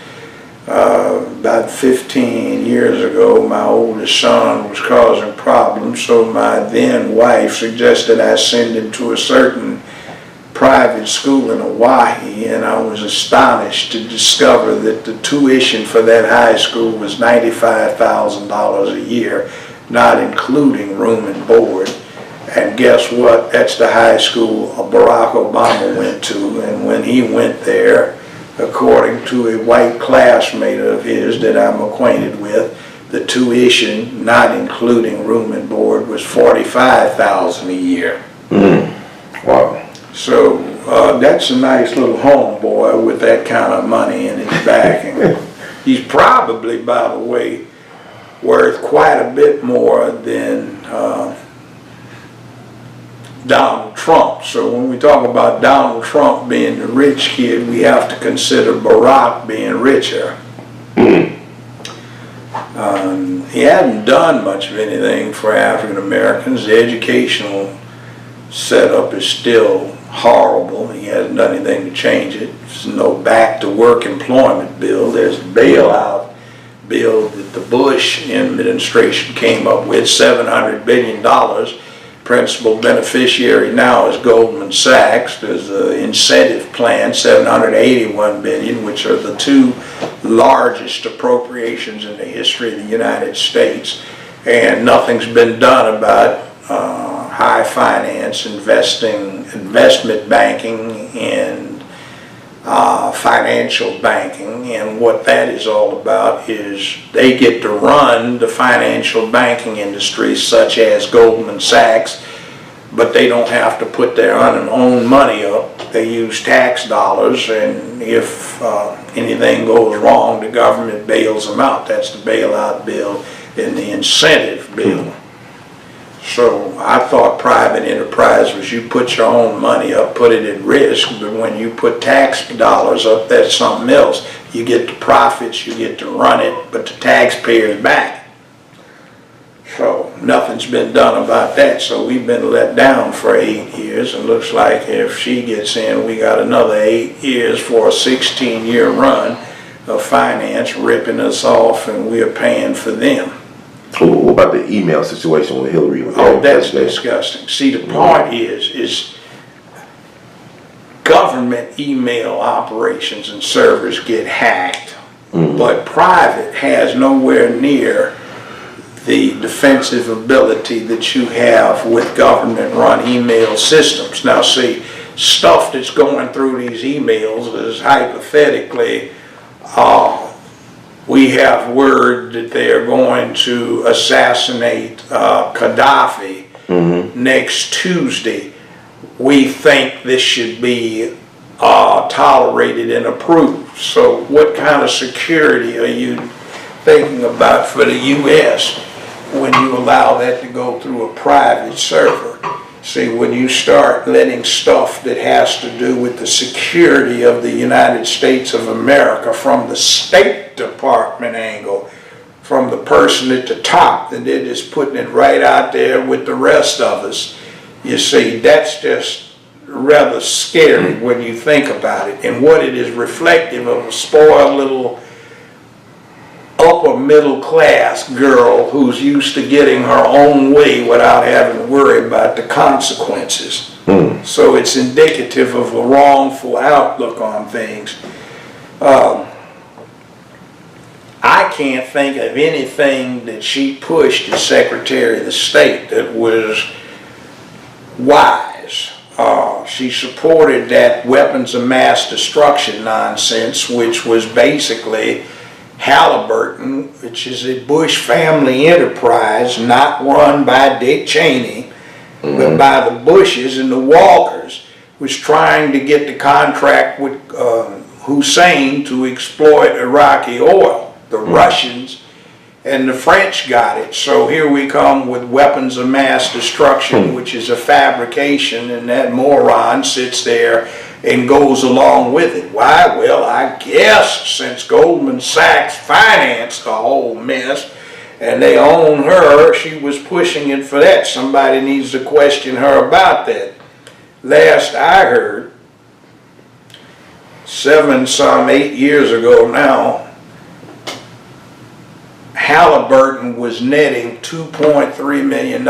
About 15 years ago, my oldest son was causing problems, so my then wife suggested I send him to a certain private school in Hawaii, and I was astonished to discover that the tuition for that high school was $95,000 a year, not including room and board. And guess what? That's the high school Barack Obama went to, and when he went there, according to a white classmate of his that I'm acquainted with, the tuition, not including room and board, was $45,000 a year. Wow. So that's a nice little homeboy with that kind of money in his backing. He's probably, by the way, worth quite a bit more than Donald Trump. So when we talk about Donald Trump being the rich kid, we have to consider Barack being richer. He hasn't done much of anything for African Americans. The educational setup is still horrible. He hasn't done anything to change it. There's no back to work employment bill. There's a bailout bill that the Bush administration came up with, $700 billion. Principal beneficiary now is Goldman Sachs. There's an incentive plan, $781 billion, which are the two largest appropriations in the history of the United States. And nothing's been done about high finance, investment banking, and financial banking. And what that is all about is they get to run the financial banking industry, such as Goldman Sachs, but they don't have to put their own money up. They use tax dollars, and if anything goes wrong, the government bails them out. That's the bailout bill and the incentive bill. So I thought private enterprise was you put your own money up, put it at risk, but when you put tax dollars up, that's something else. You get the profits, you get to run it, but the taxpayer's back. So nothing's been done about that, so we've been let down for 8 years, and looks like if she gets in, we got another 8 years for a 16-year run of finance ripping us off, and we're paying for them. What about the email situation with Hillary? Oh, that's disgusting. See, the part is government email operations and servers get hacked, but private has nowhere near the defensive ability that you have with government-run email systems. Now, see, stuff that's going through these emails is hypothetically we have word that they are going to assassinate Gaddafi next Tuesday. We think this should be tolerated and approved. So what kind of security are you thinking about for the U.S. when you allow that to go through a private server? See, when you start letting stuff that has to do with the security of the United States of America from the State Department angle, from the person at the top, and they're just putting it right out there with the rest of us, you see, that's just rather scary when you think about it. And what it is reflective of a spoiled little upper middle class girl who's used to getting her own way without having to worry about the consequences. So it's indicative of a wrongful outlook on things. I can't think of anything that she pushed as Secretary of the State that was wise. She supported that weapons of mass destruction nonsense, which was basically Halliburton, which is a Bush family enterprise, not run by Dick Cheney, but by the Bushes and the Walkers, was trying to get the contract with Hussein to exploit Iraqi oil. The Russians and the French got it. So here we come with weapons of mass destruction, which is a fabrication, and that moron sits there and goes along with it. Why? Well, I guess since Goldman Sachs financed the whole mess and they own her, she was pushing it for that. Somebody needs to question her about that. Last I heard, 8 years ago now, Halliburton was netting $2.3 million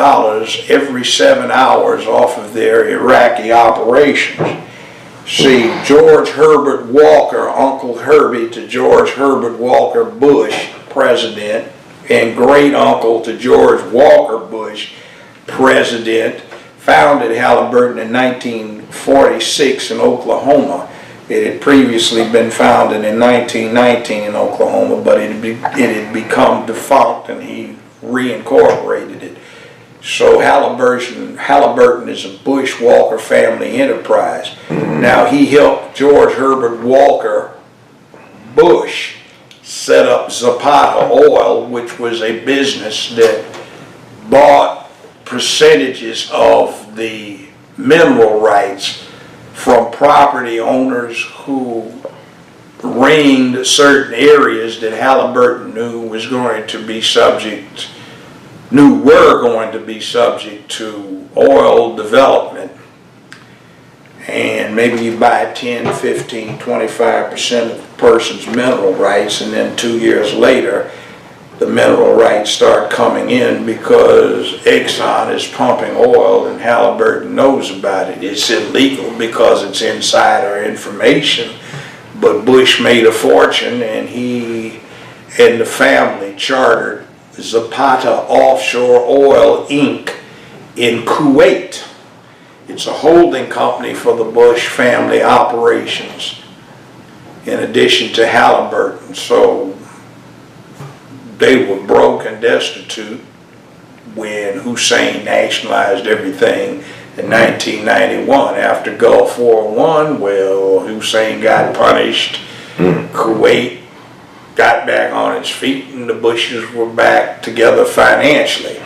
every 7 hours off of their Iraqi operations. See, George Herbert Walker, Uncle Herbie to George Herbert Walker Bush, president, and great uncle to George Walker Bush, president, founded Halliburton in 1946 in Oklahoma. It had previously been founded in 1919 in Oklahoma, but it had become defunct and he reincorporated it. So Halliburton is a Bush-Walker family enterprise. Now he helped George Herbert Walker Bush set up Zapata Oil, which was a business that bought percentages of the mineral rights from property owners who ringed certain areas that Halliburton knew were going to be subject to oil development. And maybe you buy 10, 15, 25% of the person's mineral rights, and then 2 years later the mineral rights start coming in because Exxon is pumping oil and Halliburton knows about it. It's illegal because it's insider information, but Bush made a fortune and he and the family chartered Zapata Offshore Oil Inc. in Kuwait. It's a holding company for the Bush family operations in addition to Halliburton. So they were broke and destitute when Hussein nationalized everything in 1991. After Gulf War I, well, Hussein got punished. Kuwait got back on its feet and the Bushes were back together financially.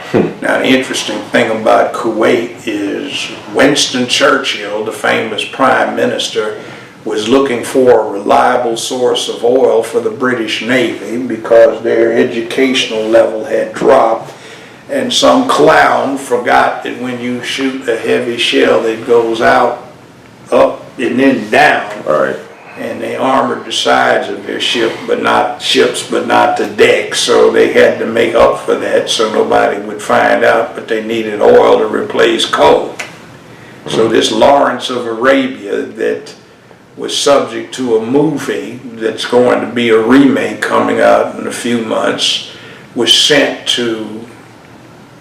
Now the interesting thing about Kuwait is Winston Churchill, the famous prime minister, was looking for a reliable source of oil for the British Navy because their educational level had dropped, and some clown forgot that when you shoot a heavy shell it goes out, up, and then down. Right. And they armored the sides of their ships, but not the deck, so they had to make up for that so nobody would find out, but they needed oil to replace coal. So this Lawrence of Arabia that was subject to a movie that's going to be a remake coming out in a few months was sent to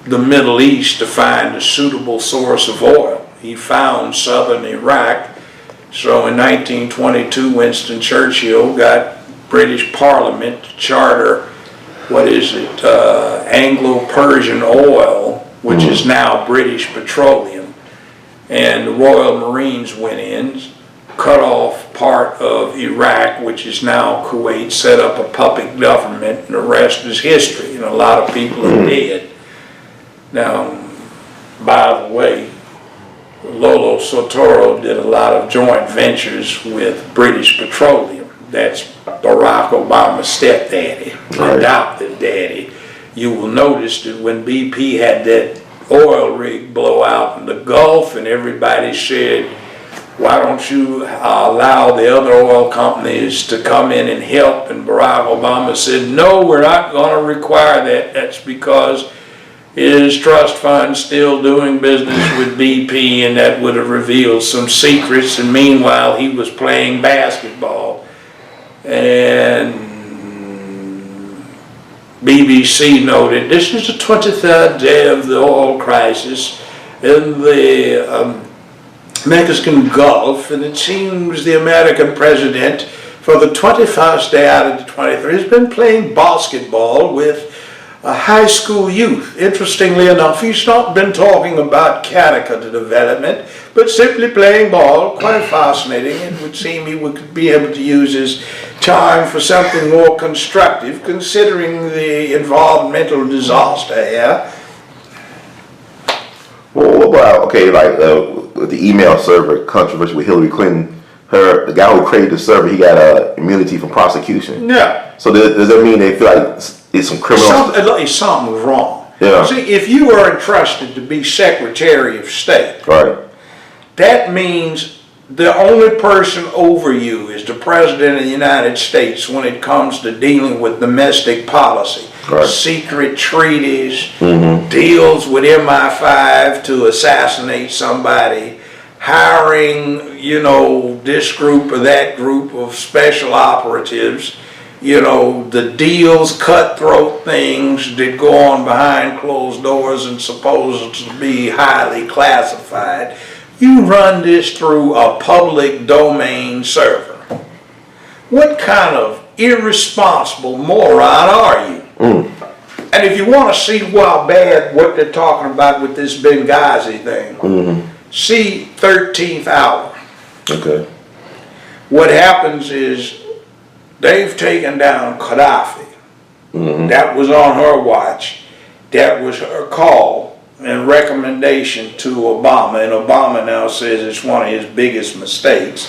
the Middle East to find a suitable source of oil. He found southern Iraq. So in 1922, Winston Churchill got British Parliament to charter, Anglo-Persian Oil, which is now British Petroleum. And the Royal Marines went in, cut off part of Iraq, which is now Kuwait, set up a puppet government, and the rest is history, and a lot of people are dead. Now, by the way, Lolo Soetoro did a lot of joint ventures with British Petroleum. That's Barack Obama's stepdaddy, adopted daddy. You will notice that when BP had that oil rig blow out in the Gulf and everybody said, why don't you allow the other oil companies to come in and help? And Barack Obama said, no, we're not going to require that. That's because his trust fund still doing business with BP, and that would have revealed some secrets, and meanwhile he was playing basketball. And BBC noted, this is the 23rd day of the oil crisis in the Mexican Gulf, and it seems the American president, for the 21st day out of the 23, has been playing basketball with high school youth. Interestingly enough, he's not been talking about character development, but simply playing ball. Quite fascinating. It would seem he would be able to use his time for something more constructive, considering the environmental disaster here. Well, what about, okay, like the email server controversy with Hillary Clinton, the guy who created the server, he got immunity from prosecution. Yeah. So does that mean they feel like it's some criminal? Something's wrong. Yeah. See, if you are entrusted to be Secretary of State, Right. that means the only person over you is the President of the United States when it comes to dealing with domestic policy. Right. Secret treaties, deals with MI5 to assassinate somebody, hiring, this group or that group of special operatives, the deals, cutthroat things that go on behind closed doors and supposed to be highly classified. You run this through a public domain server. What kind of irresponsible moron are you? And if you want to see how bad what they're talking about with this Benghazi thing, see 13th Hour. Okay. What happens is they've taken down Gaddafi. That was on her watch. That was her call and recommendation to Obama. And Obama now says it's one of his biggest mistakes.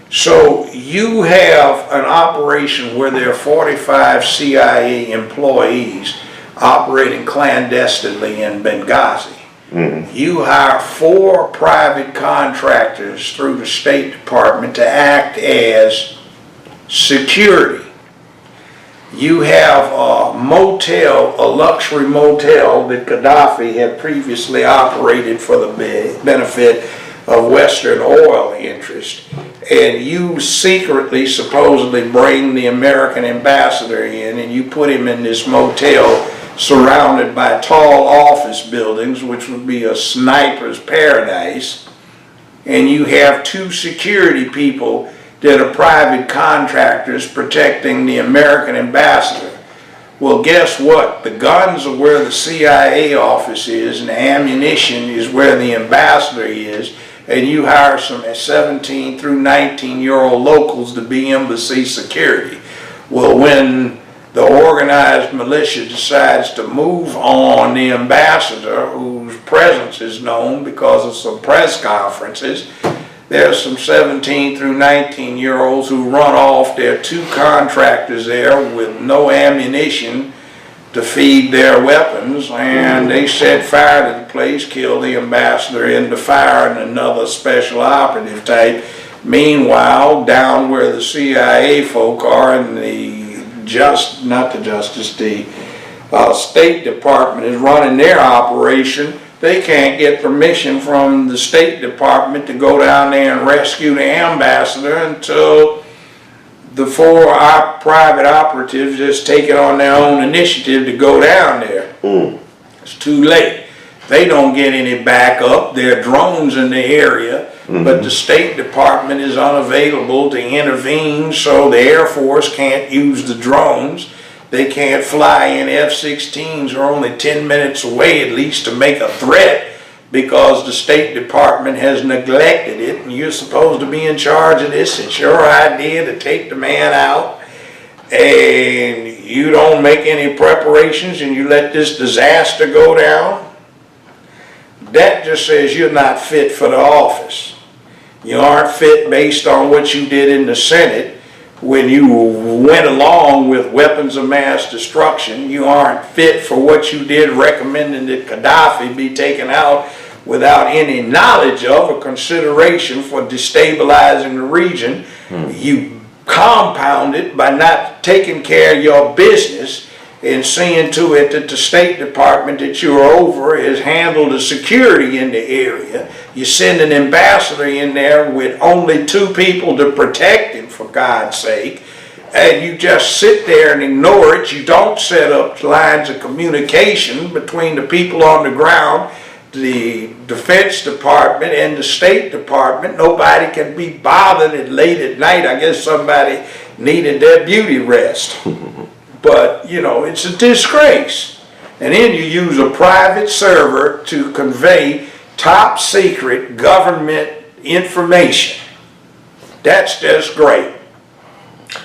So you have an operation where there are 45 CIA employees operating clandestinely in Benghazi. You hire 4 private contractors through the State Department to act as security. You have a motel, a luxury motel that Gaddafi had previously operated for the benefit of Western oil interest, and you secretly, supposedly bring the American ambassador in and you put him in this motel surrounded by tall office buildings, which would be a sniper's paradise, and you have 2 security people that are private contractors protecting the American ambassador. Well, guess what? The guns are where the CIA office is, and the ammunition is where the ambassador is, and you hire some 17 through 19-year-old locals to be embassy security. Well, when the organized militia decides to move on the ambassador, whose presence is known because of some press conferences, there's some 17 through 19-year-olds who run off. There are 2 contractors there with no ammunition to feed their weapons, and they set fire to the place, killed the ambassador in the fire and another special operative type. Meanwhile, down where the CIA folk are in the State Department is running their operation, they can't get permission from the State Department to go down there and rescue the ambassador until the 4 private operatives just take it on their own initiative to go down there. It's too late. They don't get any backup. There are drones in the area, but the State Department is unavailable to intervene, so the Air Force can't use the drones. They can't fly in F-16s are only 10 minutes away at least to make a threat because the State Department has neglected it, and you're supposed to be in charge of this. It's your idea to take the man out, and you don't make any preparations and you let this disaster go down. That just says you're not fit for the office. You aren't fit based on what you did in the Senate when you went along with weapons of mass destruction. You aren't fit for what you did recommending that Gaddafi be taken out without any knowledge of or consideration for destabilizing the region. You compound it by not taking care of your business and seeing to it that the State Department that you're over has handled the security in the area. You send an ambassador in there with only 2 people to protect him, for God's sake, and you just sit there and ignore it. You don't set up lines of communication between the people on the ground, the Defense Department and the State Department. Nobody can be bothered at late at night. I guess somebody needed their beauty rest. But, you know, it's a disgrace. And then you use a private server to convey top secret government information. That's just great.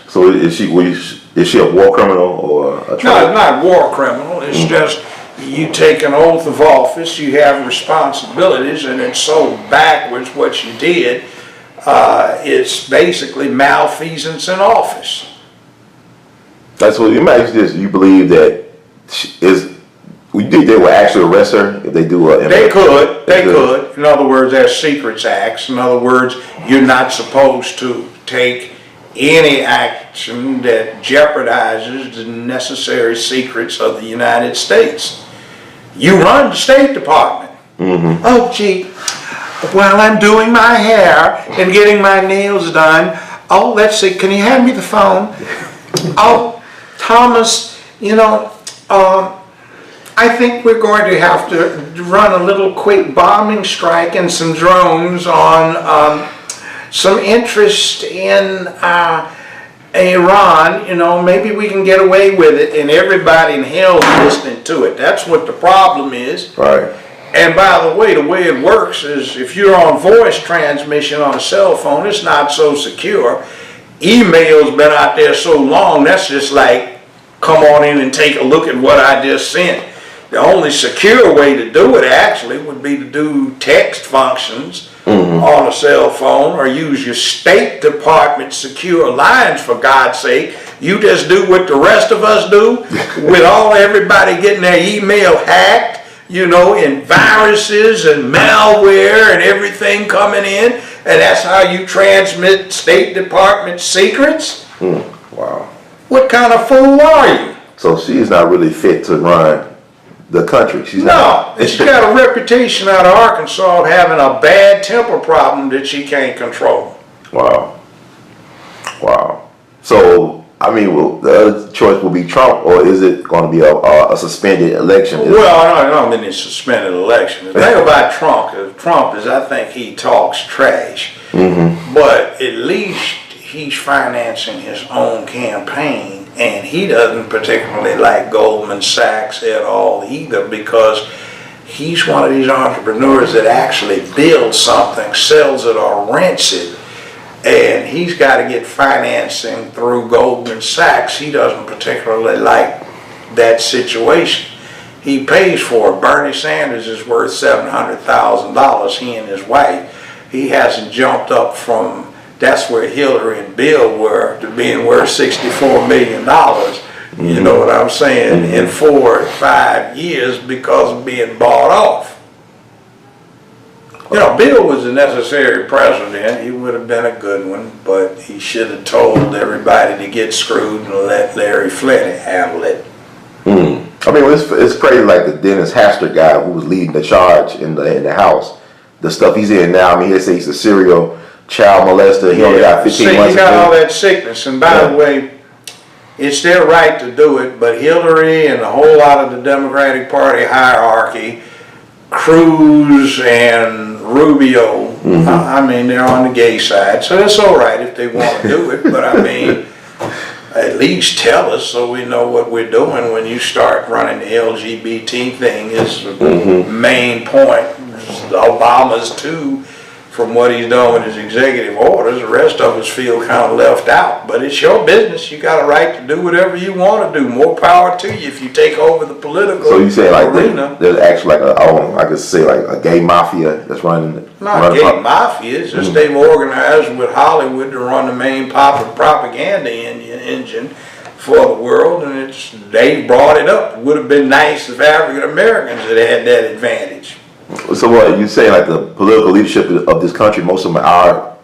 So is she a war criminal or a No, it's not war criminal. It's just you take an oath of office, you have responsibilities, and it's so backwards what you did. It's basically malfeasance in office. That's what you imagine. This you believe that you think they will actually arrest her if they do a? They could. In other words, there's secrets acts. In other words, you're not supposed to take any action that jeopardizes the necessary secrets of the United States. You run the State Department. Mm-hmm. Oh, gee, while I'm doing my hair and getting my nails done, oh, let's see, can you hand me the phone? Oh, Thomas, you know, I think we're going to have to run a little quick bombing strike and some drones on some interest in Iran. You know, maybe we can get away with it, and everybody in hell's listening to it. That's what the problem is. Right. And by the way it works is if you're on voice transmission on a cell phone, it's not so secure. Email's been out there so long, that's just like, come on in and take a look at what I just sent. The only secure way to do it actually would be to do text functions on a cell phone or use your State Department secure lines, for God's sake. You just do what the rest of us do with everybody getting their email hacked, you know, and viruses and malware and everything coming in, and that's how you transmit State Department secrets? Wow. What kind of fool are you? So she's not really fit to run the country. She's No, and she's got a reputation out of Arkansas of having a bad temper problem that she can't control. Wow. Wow. So, I mean, the other choice will be Trump, or is it going to be a suspended election? Well, I don't mean it's a suspended election. The thing about Trump is I think he talks trash. But at least he's financing his own campaign, and he doesn't particularly like Goldman Sachs at all either, because he's one of these entrepreneurs that actually builds something, sells it or rents it, and he's got to get financing through Goldman Sachs. He doesn't particularly like that situation. He pays for it. Bernie Sanders is worth $700,000, he and his wife. He hasn't jumped up from, that's where Hillary and Bill were, to being worth $64 million, you know what I'm saying, in 4 or 5 years because of being bought off. You know, Bill was a necessary president. He would have been a good one, but he should have told everybody to get screwed and let Larry Flynn handle it. I mean, it's crazy, like the Dennis Hastert guy who was leading the charge in the House. The stuff he's in now, I mean, they say he's a serial child molester. He only got 15 months. He got all that sickness, and by the way, it's their right to do it, but Hillary and a whole lot of the Democratic Party hierarchy, Cruz and Rubio, I mean, they're on the gay side, so it's all right if they want to do it, but I mean, at least tell us so we know what we're doing when you start running the LGBT thing is the main point. Obama's too, from what he's done with his executive orders. The rest of us feel kind of left out, but it's your business. You got a right to do whatever you want to do. More power to you if you take over the political arena. So you say like there's actually like I could say like a gay mafia that's running. Not gay mafia. It's just they've organized with Hollywood to run the main propaganda engine for the world, and they brought it up. It would have been nice if African Americans had had that advantage. So what you say, like the political leadership of this country, most of them are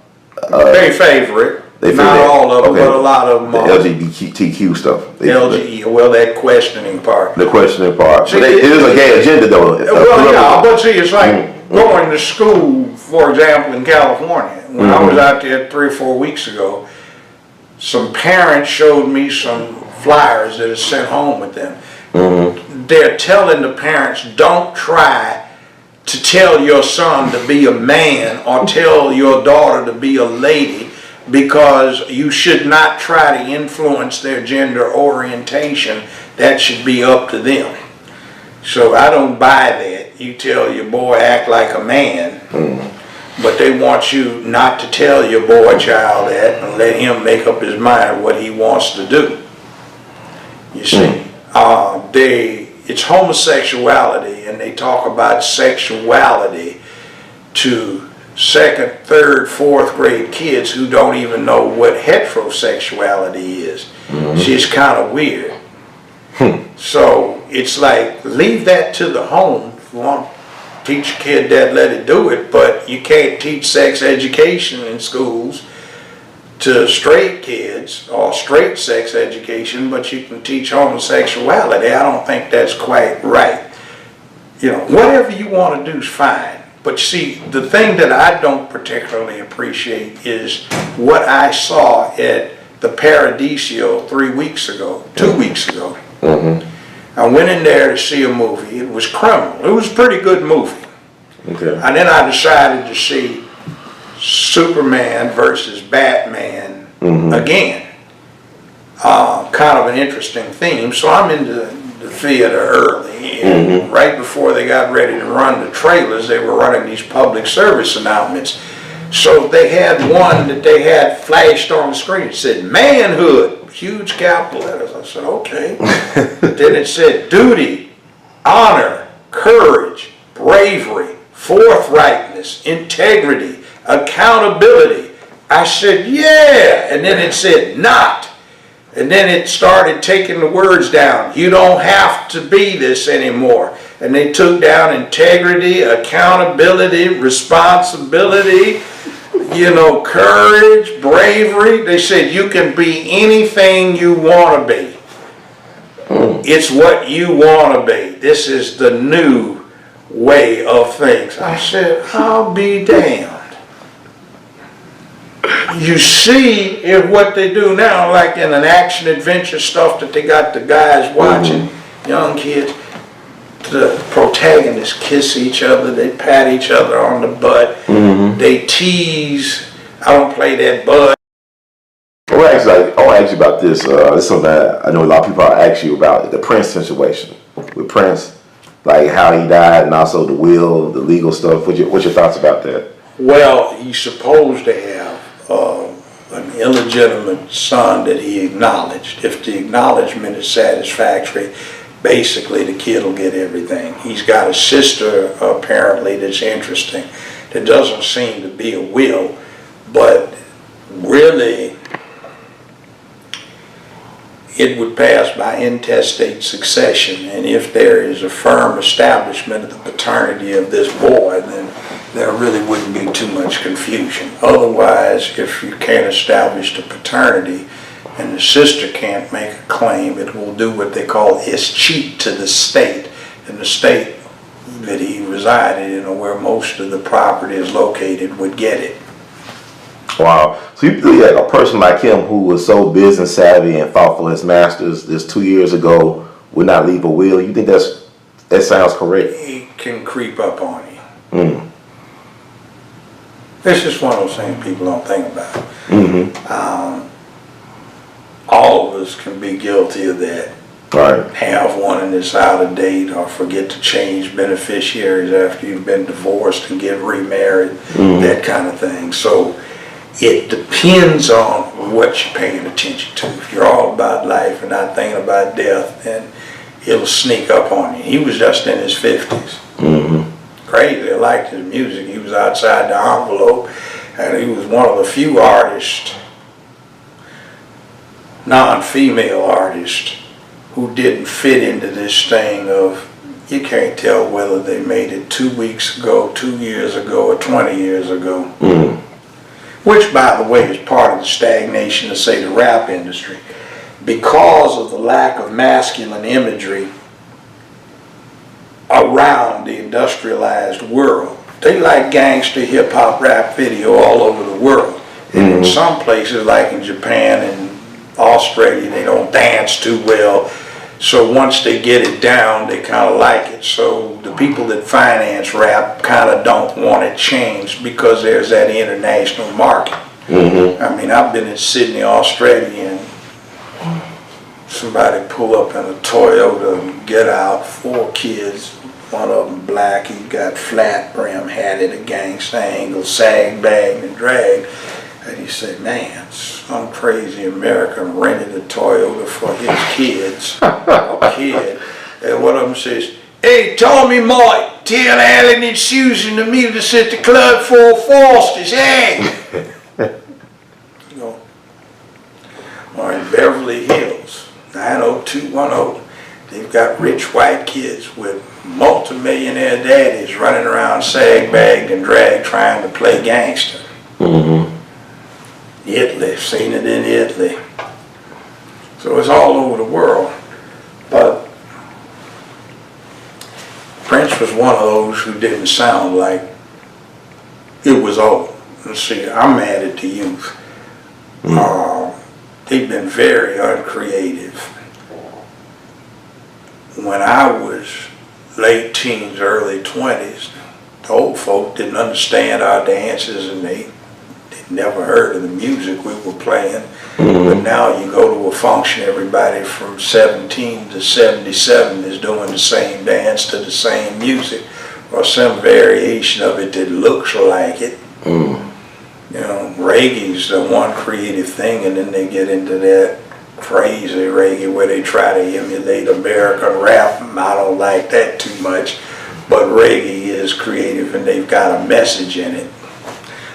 they favor it. Not all of them, but a lot of them. The LGBTQ stuff. Well, that questioning part. The questioning part. See, it is a gay agenda, though. Well, yeah, but see, it's like going to school, for example, in California. When I was out there 3 or 4 weeks ago, some parents showed me some flyers that are sent home with them. They're telling the parents, don't try to tell your son to be a man or tell your daughter to be a lady, because you should not try to influence their gender orientation. That should be up to them. So I don't buy that. You tell your boy act like a man, but they want you not to tell your boy child that and let him make up his mind what he wants to do. You see, it's homosexuality, and they talk about sexuality to second, third, fourth grade kids who don't even know what heterosexuality is. It's kind of weird. So it's like, leave that to the home. If you want to teach a kid that, let it do it, but you can't teach sex education in schools to straight kids, or straight sex education, but you can teach homosexuality. I don't think that's quite right. You know, whatever you want to do is fine. But see, the thing that I don't particularly appreciate is what I saw at the Paradiso 2 weeks ago. I went in there to see a movie. It was Criminal. It was a pretty good movie. Okay. And then I decided to see Superman versus Batman again. Kind of an interesting theme. So I'm into the theater early. And right before they got ready to run the trailers, they were running these public service announcements. So they had one that they had flashed on the screen. It said manhood, huge capital letters. I said, okay. Then it said duty, honor, courage, bravery, forthrightness, integrity, accountability. I said, yeah. And then it said not. And then it started taking the words down. You don't have to be this anymore. And they took down integrity, accountability, responsibility, courage, bravery. They said you can be anything you want to be. It's what you want to be. This is the new way of things. I said, I'll be damned. You see if what they do now, like in an action adventure stuff that they got the guys watching, young kids, the protagonists kiss each other, they pat each other on the butt, they tease, I don't play that bud. Well, actually, I want to ask you about this. This is something that I know a lot of people ask you about, the PrINce situation. With PrINce, like how he died and also the will, the legal stuff. What's your thoughts about that? Well, he's supposed to have an illegitimate son that he acknowledged. If the acknowledgement is satisfactory, basically the kid will get everything. He's got a sister apparently that's interesting. There doesn't seem to be a will, but really it would pass by intestate succession, and if there is a firm establishment of the paternity of this boy, then there really wouldn't be too much confusion. Otherwise, if you can't establish the paternity and the sister can't make a claim, it will do what they call escheat to the state, and the state that he resided in, or where most of the property is located, would get it. Wow. So you think that a person like him who was so business savvy and fought for his masters this 2 years ago would not leave a will? You think that sounds correct? It can creep up on you. It's just one of those things people don't think about. All of us can be guilty of that. Right. Have one and it's out of date, or forget to change beneficiaries after you've been divorced and get remarried, that kind of thing. So it depends on what you're paying attention to. If you're all about life and not thinking about death, then it'll sneak up on you. He was just in his 50s. Crazy. I liked his music. He was outside the envelope, and he was one of the few artists, non-female artists, who didn't fit into this thing of, you can't tell whether they made it 2 weeks ago, 2 years ago, or 20 years ago. Which, by the way, is part of the stagnation of, say, the rap industry. Because of the lack of masculine imagery around the industrialized world. They like gangster hip-hop rap video all over the world. And in some places, like in Japan and Australia, they don't dance too well. So once they get it down, they kind of like it. So the people that finance rap kind of don't want it changed because there's that international market. I mean, I've been in Sydney, Australia, and somebody pull up in a Toyota and get out, 4 kids, one of them black, he got flat brim, had it a gangsta angle, sag, bagged, and dragged. And he said, man, some crazy American rented a Toyota for his kids, a kid. And one of them says, hey, Tommy Mike, tell Alan and Susan to meet us at the club for Foster's, hey! You know, or in Beverly Hills, 90210, they've got rich white kids with multimillionaire daddies running around sag, bagged, and dragged trying to play gangster. Italy, seen it in Italy. So it's all over the world. But PrINce was one of those who didn't sound like it was old. And see, I'm mad at the youth. They've been very uncreative. When I was late teens, early 20s, the old folk didn't understand our dances and they never heard of the music we were playing. But now you go to a function, everybody from 17 to 77 is doing the same dance to the same music or some variation of it that looks like it. You know, reggae's the one creative thing, and then they get into that crazy reggae where they try to emulate American rap. I don't like that too much, but reggae is creative and they've got a message in it.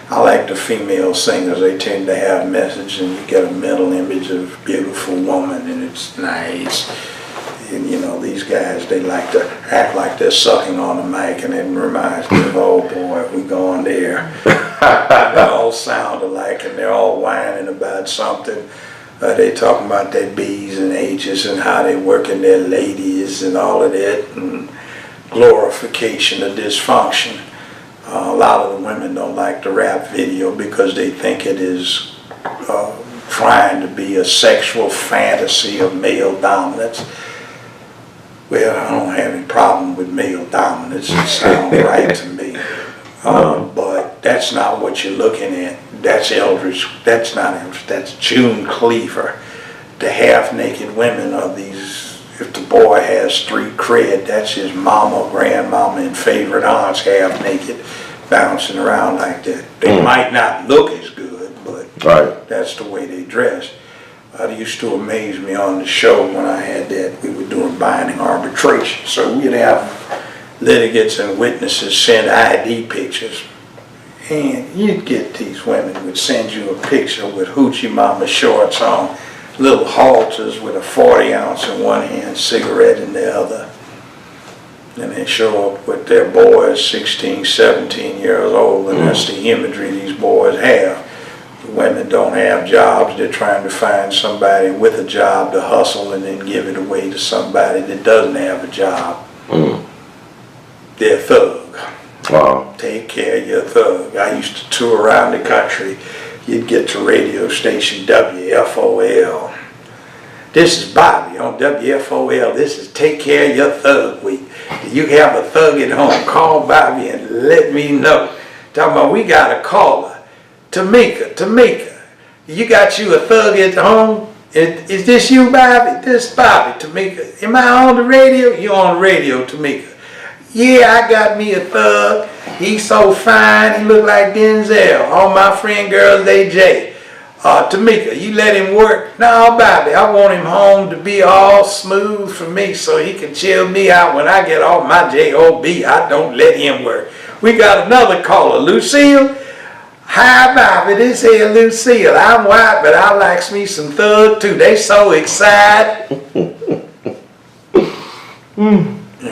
I like the female singers, they tend to have message and you get a mental image of a beautiful woman and it's nice. And you know, these guys, they like to act like they're sucking on the mic and it reminds me of, oh boy, we going there. They all sound alike and they're all whining about something. They talking about their B's and H's and how they working their ladies and all of that and glorification of dysfunction. A lot of the women don't like the rap video because they think it is trying to be a sexual fantasy of male dominance. Well, I don't have any problem with male dominance. It sounds right to me. But that's not what you're looking at. That's Eldridge. That's not Eldridge. That's June Cleaver. The half-naked women are these. If the boy has street cred, that's his mama, grandmama, and favorite aunts half-naked, bouncing around like that. They might not look as good, but that's the way they dress. It used to amaze me on the show when I had that. We were doing binding arbitration. So we'd have litigants and witnesses send ID pictures. And you'd get these women would send you a picture with hoochie mama shorts on, little halters with a 40 ounce in one hand, cigarette in the other. And they show up with their boys, 16, 17 years old, and that's the imagery these boys have. The women don't have jobs, they're trying to find somebody with a job to hustle and then give it away to somebody that doesn't have a job. They're thug. Wow. Take care of your thug. I used to tour around the country. You'd get to radio station WFOL. This is Bobby on WFOL. This is Take Care of Your Thug Week. Do you have a thug at home? Call Bobby and let me know. Talking about we got a caller. Tamika. You got you a thug at home? Is this you, Bobby? This is Bobby, Tamika. Am I on the radio? You on the radio, Tamika. Yeah, I got me a thug. He's so fine, he look like Denzel. All my friend girls, they J. Tamika, you let him work? No, Bobby, I want him home to be all smooth for me so he can chill me out when I get off my J.O.B. I don't let him work. We got another caller, Lucille. Hi, Bobby, this here Lucille. I'm white, but I likes me some thug too. They so excited. You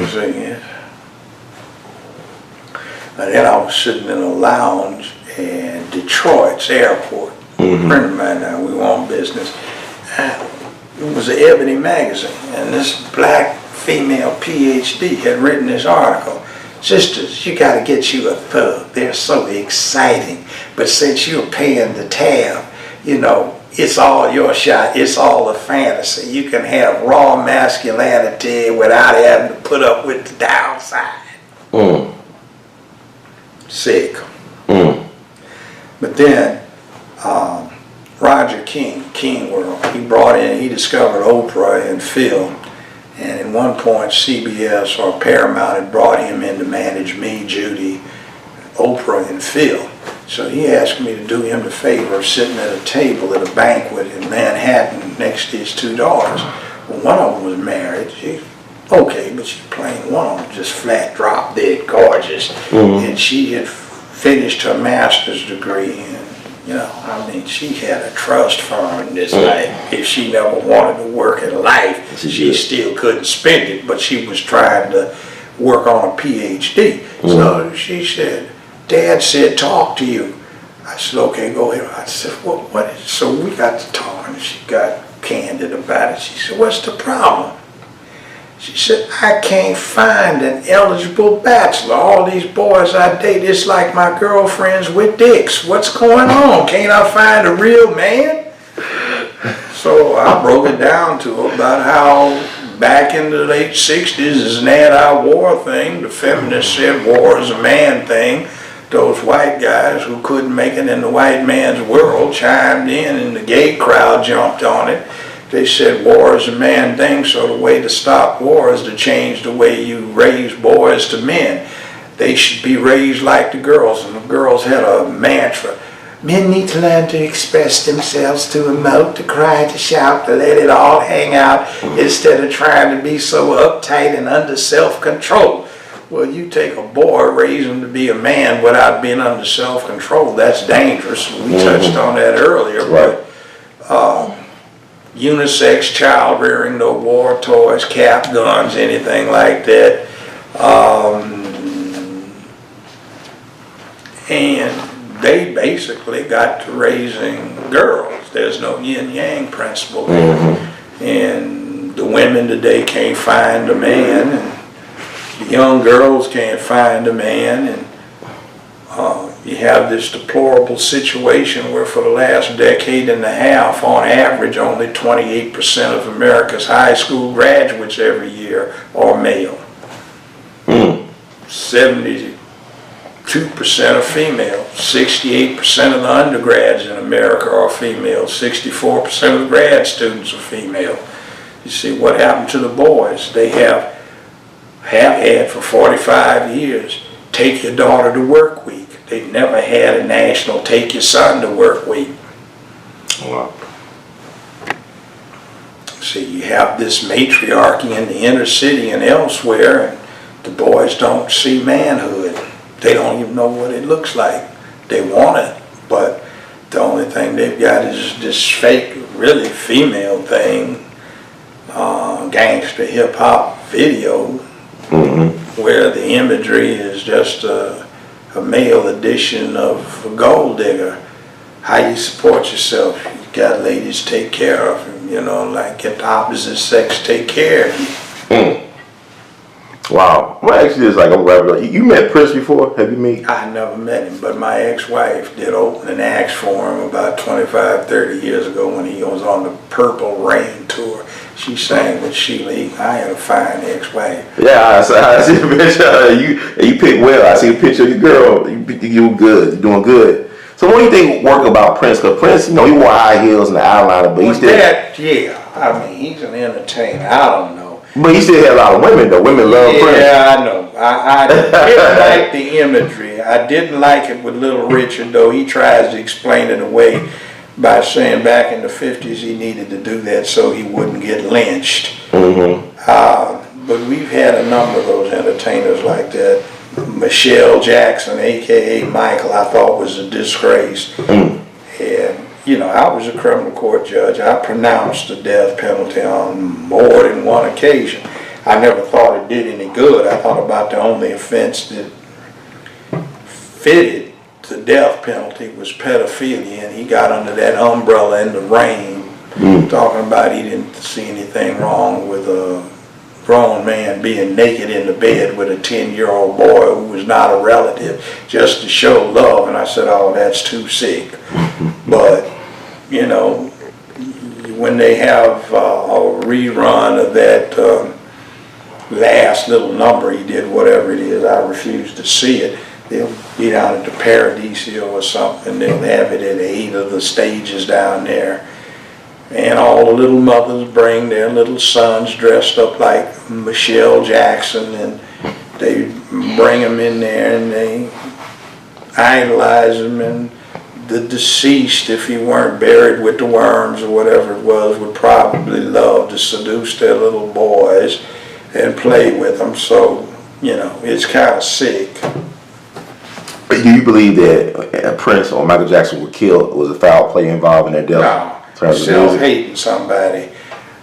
see, yeah. And then I was sitting in a lounge in Detroit's airport. A friend of mine now, we were on business. It was an Ebony magazine, and this black female PhD had written this article. Sisters, you got to get you a thug. They're so exciting. But since you're paying the tab, you know, it's all your shot. It's all a fantasy. You can have raw masculinity without having to put up with the downside. Sick. But then Roger King World, he discovered Oprah and Phil, and at one point CBS or Paramount had brought him in to manage me, Judy, Oprah, and Phil. So he asked me to do him the favor of sitting at a table at a banquet in Manhattan next to his two daughters. Well, one of them was married. Okay, but she's plain. One of them just flat drop dead gorgeous, and she had finished her master's degree. And she had a trust fund this life. If she never wanted to work in life, she still couldn't spend it, but she was trying to work on a PhD. So she said, Dad said, talk to you. I said, okay, go ahead. I said, what is it? So we got to talking, and she got candid about it. She said, what's the problem? She said, I can't find an eligible bachelor. All these boys I date, it's like my girlfriends with dicks. What's going on? Can't I find a real man? So I broke it down to her about how back in the late 60s is an anti-war thing. The feminists said war is a man thing. Those white guys who couldn't make it in the white man's world chimed in, and the gay crowd jumped on it. They said war is a man thing, so the way to stop war is to change the way you raise boys to men. They should be raised like the girls, and the girls had a mantra. Men need to learn to express themselves, to emote, to cry, to shout, to let it all hang out instead of trying to be so uptight and under self-control. Well, you take a boy, raise him to be a man without being under self-control. That's dangerous. We touched on that earlier. Right. But unisex child rearing, no war toys, cap guns, anything like that. And they basically got to raising girls. There's no yin-yang principle there. And the women today can't find a man, and the young girls can't find a man, and you have this deplorable situation where for the last decade and a half, on average, only 28% of America's high school graduates every year are male. 72% are female. 68% of the undergrads in America are female. 64% of the grad students are female. You see what happened to the boys? They have had for 45 years, take your daughter to work week. They've never had a national take your son to work week. Wow. See, you have this matriarchy in the inner city and elsewhere, and the boys don't see manhood. They don't even know what it looks like. They want it, but the only thing they've got is this fake, really female thing, gangster hip-hop video, where the imagery is just a male edition of a gold digger. How you support yourself. You got ladies take care of you, like get the opposite sex take care of you. Wow. Well, actually, it's like I'm wrapping up. You met PrINce before? Have you met? I never met him, but my ex-wife did opening acts for him about 25, 30 years ago when he was on the Purple Rain tour. She sang with Sheila. I had a fine ex-wife. Yeah, I see the picture. You picked well. I see a picture of your girl. You do good. You're doing good. So what do you think work about PrINce? Because PrINce, he wore high heels and the eyeliner, but he still... He's an entertainer. I don't know. But he still had a lot of women, though. Women love PrINce. Yeah, I know. I didn't like the imagery. I didn't like it with Little Richard, though. He tries to explain it away by saying back in the 50s he needed to do that so he wouldn't get lynched. But we've had a number of those entertainers like that. Michelle Jackson, a.k.a. Michael, I thought was a disgrace. And, I was a criminal court judge. I pronounced the death penalty on more than one occasion. I never thought it did any good. I thought about the only offense that fitted the death penalty was pedophilia, and he got under that umbrella in the rain, talking about he didn't see anything wrong with a grown man being naked in the bed with a 10-year-old boy who was not a relative just to show love. And I said, oh, that's too sick. But, when they have a rerun of that last little number he did, whatever it is, I refuse to see it. They'll be down at the Paradiso or something. They'll have it at 8 of the stages down there. And all the little mothers bring their little sons dressed up like Michelle Jackson, and they bring them in there and they idolize them. And the deceased, if he weren't buried with the worms or whatever it was, would probably love to seduce their little boys and play with them. So, you know, it's kind of sick. But do you believe that Prince or Michael Jackson were killed? Was a foul play involved in their death? No, self-hating somebody.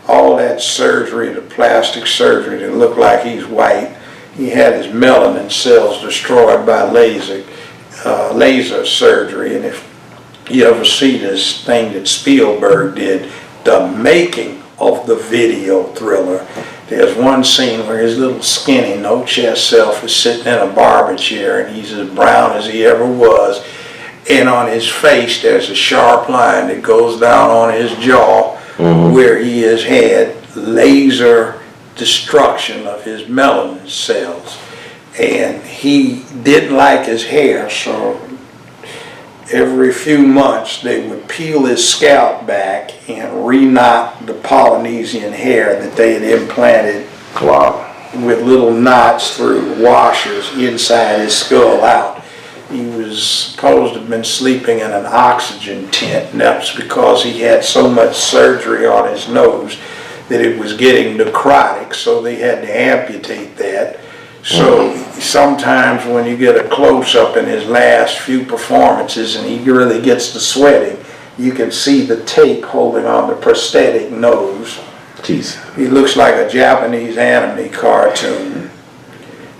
All that surgery, the plastic surgery to look like he's white. He had his melanin cells destroyed by laser surgery. And if you ever see this thing that Spielberg did, the making of the video Thriller, there's one scene where his little skinny, no chest self is sitting in a barber chair and he's as brown as he ever was. And on his face there's a sharp line that goes down on his jaw where he has had laser destruction of his melanin cells. And he didn't like his hair, so every few months they would peel his scalp back and re-knot the Polynesian hair that they had implanted with little knots through washers inside his skull out. He was supposed to have been sleeping in an oxygen tent, and that's because he had so much surgery on his nose that it was getting necrotic, so they had to amputate that. So sometimes when you get a close-up in his last few performances and he really gets to sweating, you can see the tape holding on the prosthetic nose. Jeez. He looks like a Japanese anime cartoon.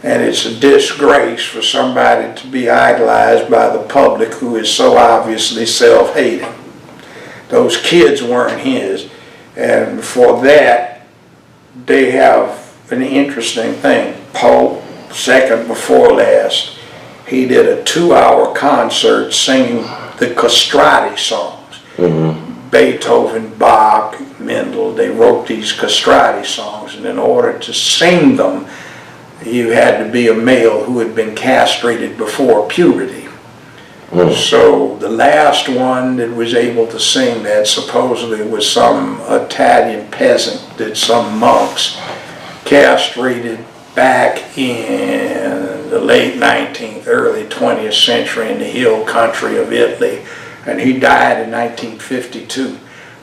And it's a disgrace for somebody to be idolized by the public who is so obviously self-hating. Those kids weren't his. And for that, they have an interesting thing. Pope, second before last, he did a 2-hour concert singing the castrati songs. Beethoven, Bach, Mendel, they wrote these castrati songs, and in order to sing them, you had to be a male who had been castrated before puberty. So the last one that was able to sing that supposedly was some Italian peasant that some monks castrated back in the late 19th, early 20th century in the hill country of Italy, and he died in 1952.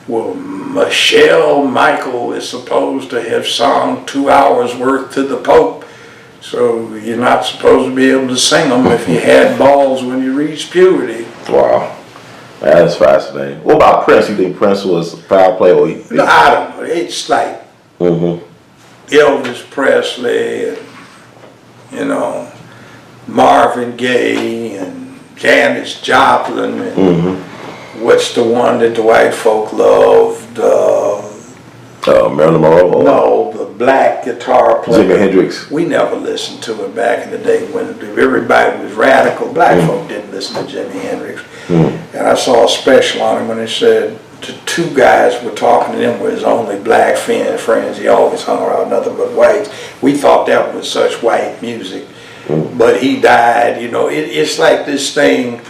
Well, Michael is supposed to have sung 2 hours worth to the Pope, so you're not supposed to be able to sing them if you had balls when you reached puberty. Wow. That's fascinating. What about Prince? You think Prince was foul play? Or No, I don't know. It's like Elvis Presley and, you know, Marvin Gaye and Janis Joplin and what's the one that the white folk loved? Marilyn Monroe? No, the black guitar player. Jimi Hendrix. We never listened to it back in the day when everybody was radical. Black folk didn't listen to Jimi Hendrix. And I saw a special on him when it said the 2 guys were talking to him with his only black friends. He always hung around nothing but whites. We thought that was such white music. But he died, you know. It's like this thing,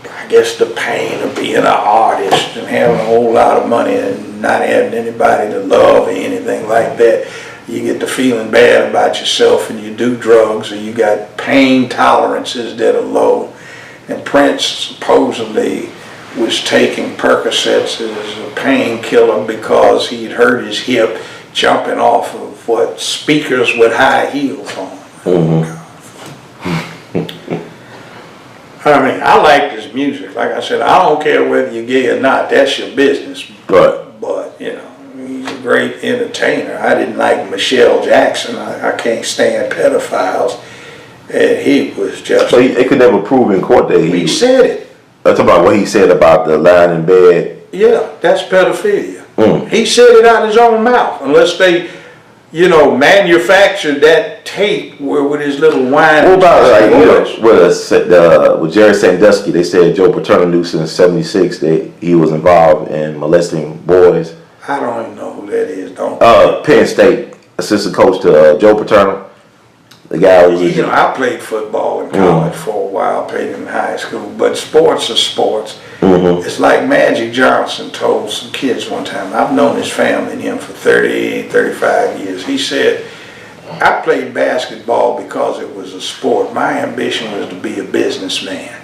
I guess the pain of being an artist and having a whole lot of money and not having anybody to love or anything like that. You get to feeling bad about yourself and you do drugs, or you got pain tolerances that are low. And Prince supposedly was taking Percocets as a painkiller because he'd hurt his hip jumping off of what, speakers with high heels on. I mean, I like his music. Like I said, I don't care whether you're gay or not. That's your business. But you know, he's a great entertainer. I didn't like Michelle Jackson. I can't stand pedophiles. And he was just... So they could never prove in court that he said it. I'm talking about what he said about the lying in bed. Yeah, that's pedophilia. He said it out of his own mouth. Unless they you know, manufactured that tape with his little wine. What about like with Jerry Sandusky? They said Joe Paterno knew since '76 that he was involved in molesting boys. I don't even know who that is. Don't. Penn State assistant coach to Joe Paterno. The guy who was. You know, I played football in college for a while. Played in high school, but sports are sports. It's like Magic Johnson told some kids one time. I've known his family and him for 30, 35 years. He said, I played basketball because it was a sport. My ambition was to be a businessman.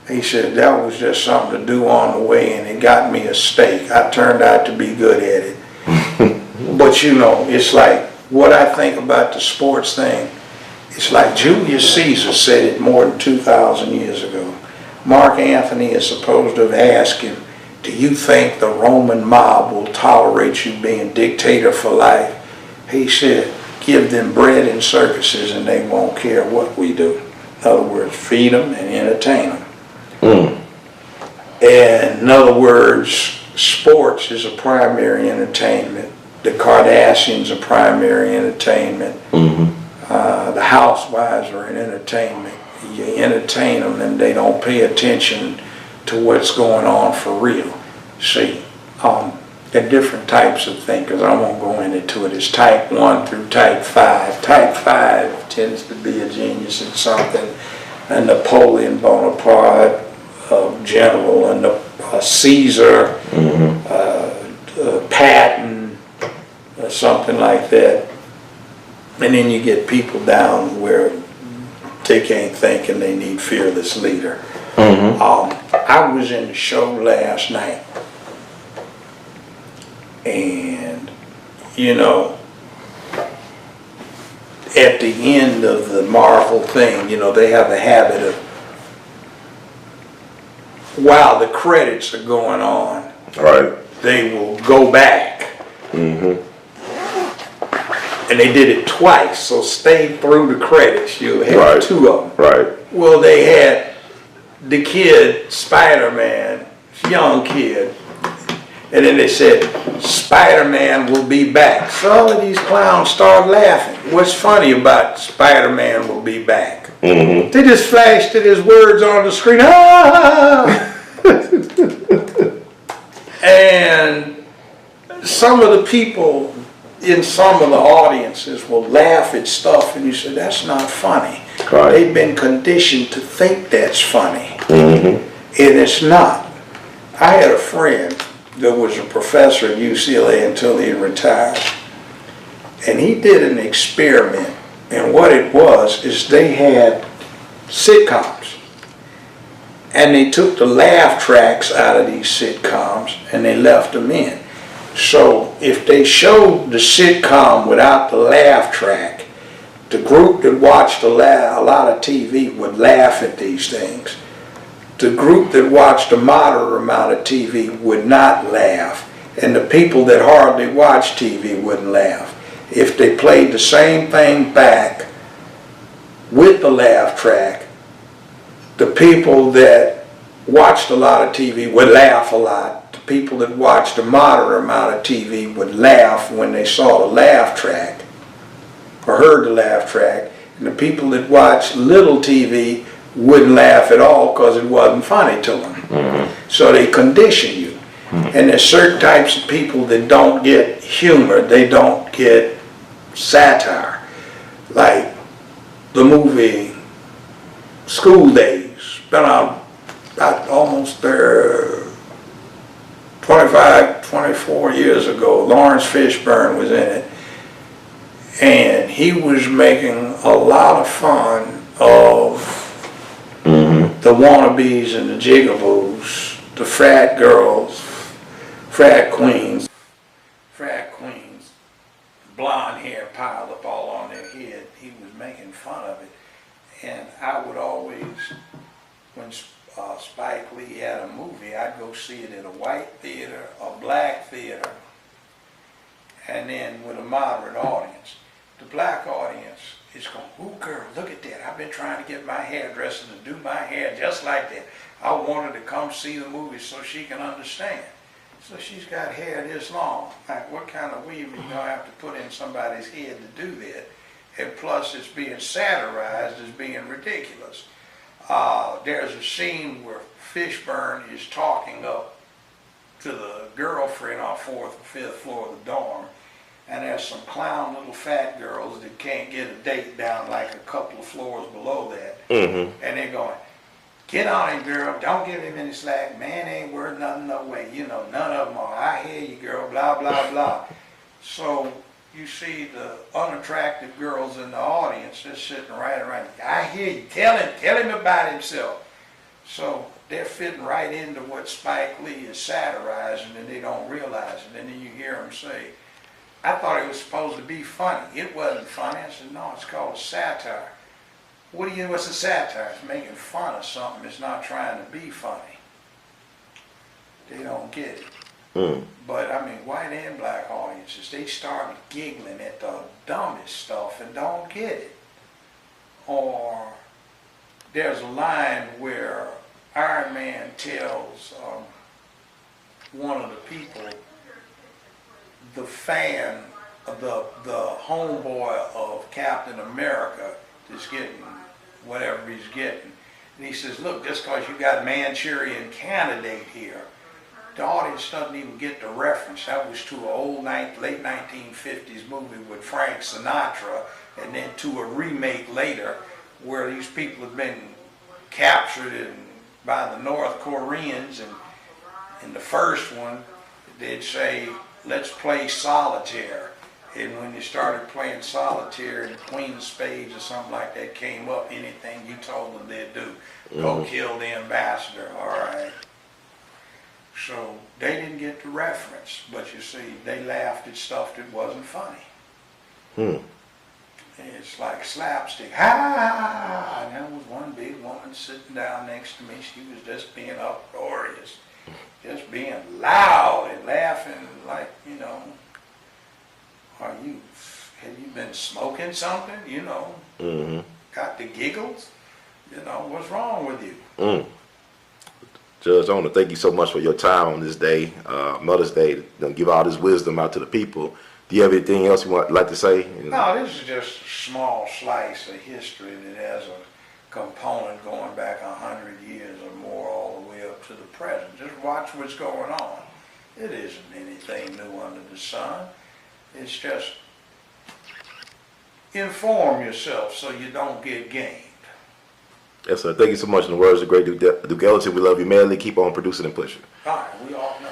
He said that was just something to do on the way, and it got me a steak. I turned out to be good at it. But you know, it's like what I think about the sports thing. It's like Julius Caesar said it more than 2,000 years ago. Mark Antony is supposed to have asked him, do you think the Roman mob will tolerate you being dictator for life? He said, give them bread and circuses and they won't care what we do. In other words, feed them and entertain them. And in other words, sports is a primary entertainment. The Kardashians are primary entertainment. The housewives are an entertainment. You entertain them and they don't pay attention to what's going on for real. See, there are different types of thinkers. I won't go into it. It's type 1 through type 5. Type 5 tends to be a genius in something. And Napoleon Bonaparte, general, and Caesar, Patton, something like that. And then you get people down where they can't think and they need fearless leader. I was in the show last night, and you know, at the end of the Marvel thing, you know, they have a habit of, while the credits are going on, they will go back. And they did it twice, so stay through the credits. You had two of them. Well, they had the kid, Spider-Man, young kid, and then they said, Spider-Man will be back. So all of these clowns start laughing. What's funny about Spider-Man will be back? They just flashed it as words on the screen. And some of the people in some of the audiences will laugh at stuff and you say, that's not funny. They've been conditioned to think that's funny. And it's not. I had a friend that was a professor at UCLA until he retired. And he did an experiment. And what it was is they had sitcoms. And they took the laugh tracks out of these sitcoms and they left them in. So if they showed the sitcom without the laugh track, the group that watched a lot of TV would laugh at these things. The group that watched a moderate amount of TV would not laugh. And the people that hardly watched TV wouldn't laugh. If they played the same thing back with the laugh track, the people that watched a lot of TV would laugh a lot. People that watched a moderate amount of TV would laugh when they saw the laugh track or heard the laugh track, and the people that watched little TV wouldn't laugh at all because it wasn't funny to them. So they condition you. And there's certain types of people that don't get humor, they don't get satire. Like the movie School Days, been out almost 24 years ago. Lawrence Fishburne was in it. And he was making a lot of fun of the wannabes and the jigaboos, the frat girls, frat queens, blonde hair piled up all on their head. He was making fun of it. And I would always, when Spike Lee had a movie, I'd go see it in a white theater, a black theater, and then with a moderate audience. The black audience is going, ooh girl, look at that. I've been trying to get my hairdresser to do my hair just like that. I want her to come see the movie so she can understand. So she's got hair this long. Like, what kind of weave are you gonna have to put in somebody's head to do that? And plus, it's being satirized as being ridiculous. There's a scene where Fishburne is talking up to the girlfriend on 4th or 5th floor of the dorm, and there's some clown little fat girls that can't get a date down like a couple of floors below that. And they're going, get on him, girl, don't give him any slack, man ain't worth nothing no way, you know, none of them are, I hear you, girl, blah, blah, blah. So you see the unattractive girls in the audience just sitting right around, I hear you, tell him about himself. So they're fitting right into what Spike Lee is satirizing, and they don't realize it. And then you hear them say, I thought it was supposed to be funny. It wasn't funny. I said, no, it's called a satire. What's a satire? It's making fun of something that's not trying to be funny. They don't get it. But I mean, white and black audiences, they start giggling at the dumbest stuff and don't get it. Or there's a line where Iron Man tells one of the people, the fan, the homeboy of Captain America is getting whatever he's getting. And he says, look, just because you got Manchurian Candidate here, the audience doesn't even get the reference. That was to an old late 1950s movie with Frank Sinatra, and then to a remake later where these people have been captured by the North Koreans, and in the first one they'd say, let's play solitaire. And when you started playing solitaire and Queen of Spades or something like that came up, anything you told them they'd do, go kill the ambassador, all right. So they didn't get the reference, but you see, they laughed at stuff that wasn't funny. It's like slapstick, ha! And there was one big woman sitting down next to me. She was just being uproarious, just being loud and laughing like, you know, have you been smoking something, you know, got the giggles, you know, what's wrong with you? Judge, I want to thank you so much for your time on this day, Mother's Day, to give all this wisdom out to the people. Do you have anything else you would like to say? No, this is just a small slice of history that has a component going back 100 years or more all the way up to the present. Just watch what's going on. It isn't anything new under the sun. It's just inform yourself so you don't get gamed. Yes, sir. Thank you so much. In the words of great Duke Ellington, we love you madly. Keep on producing and pushing. All right, we all know.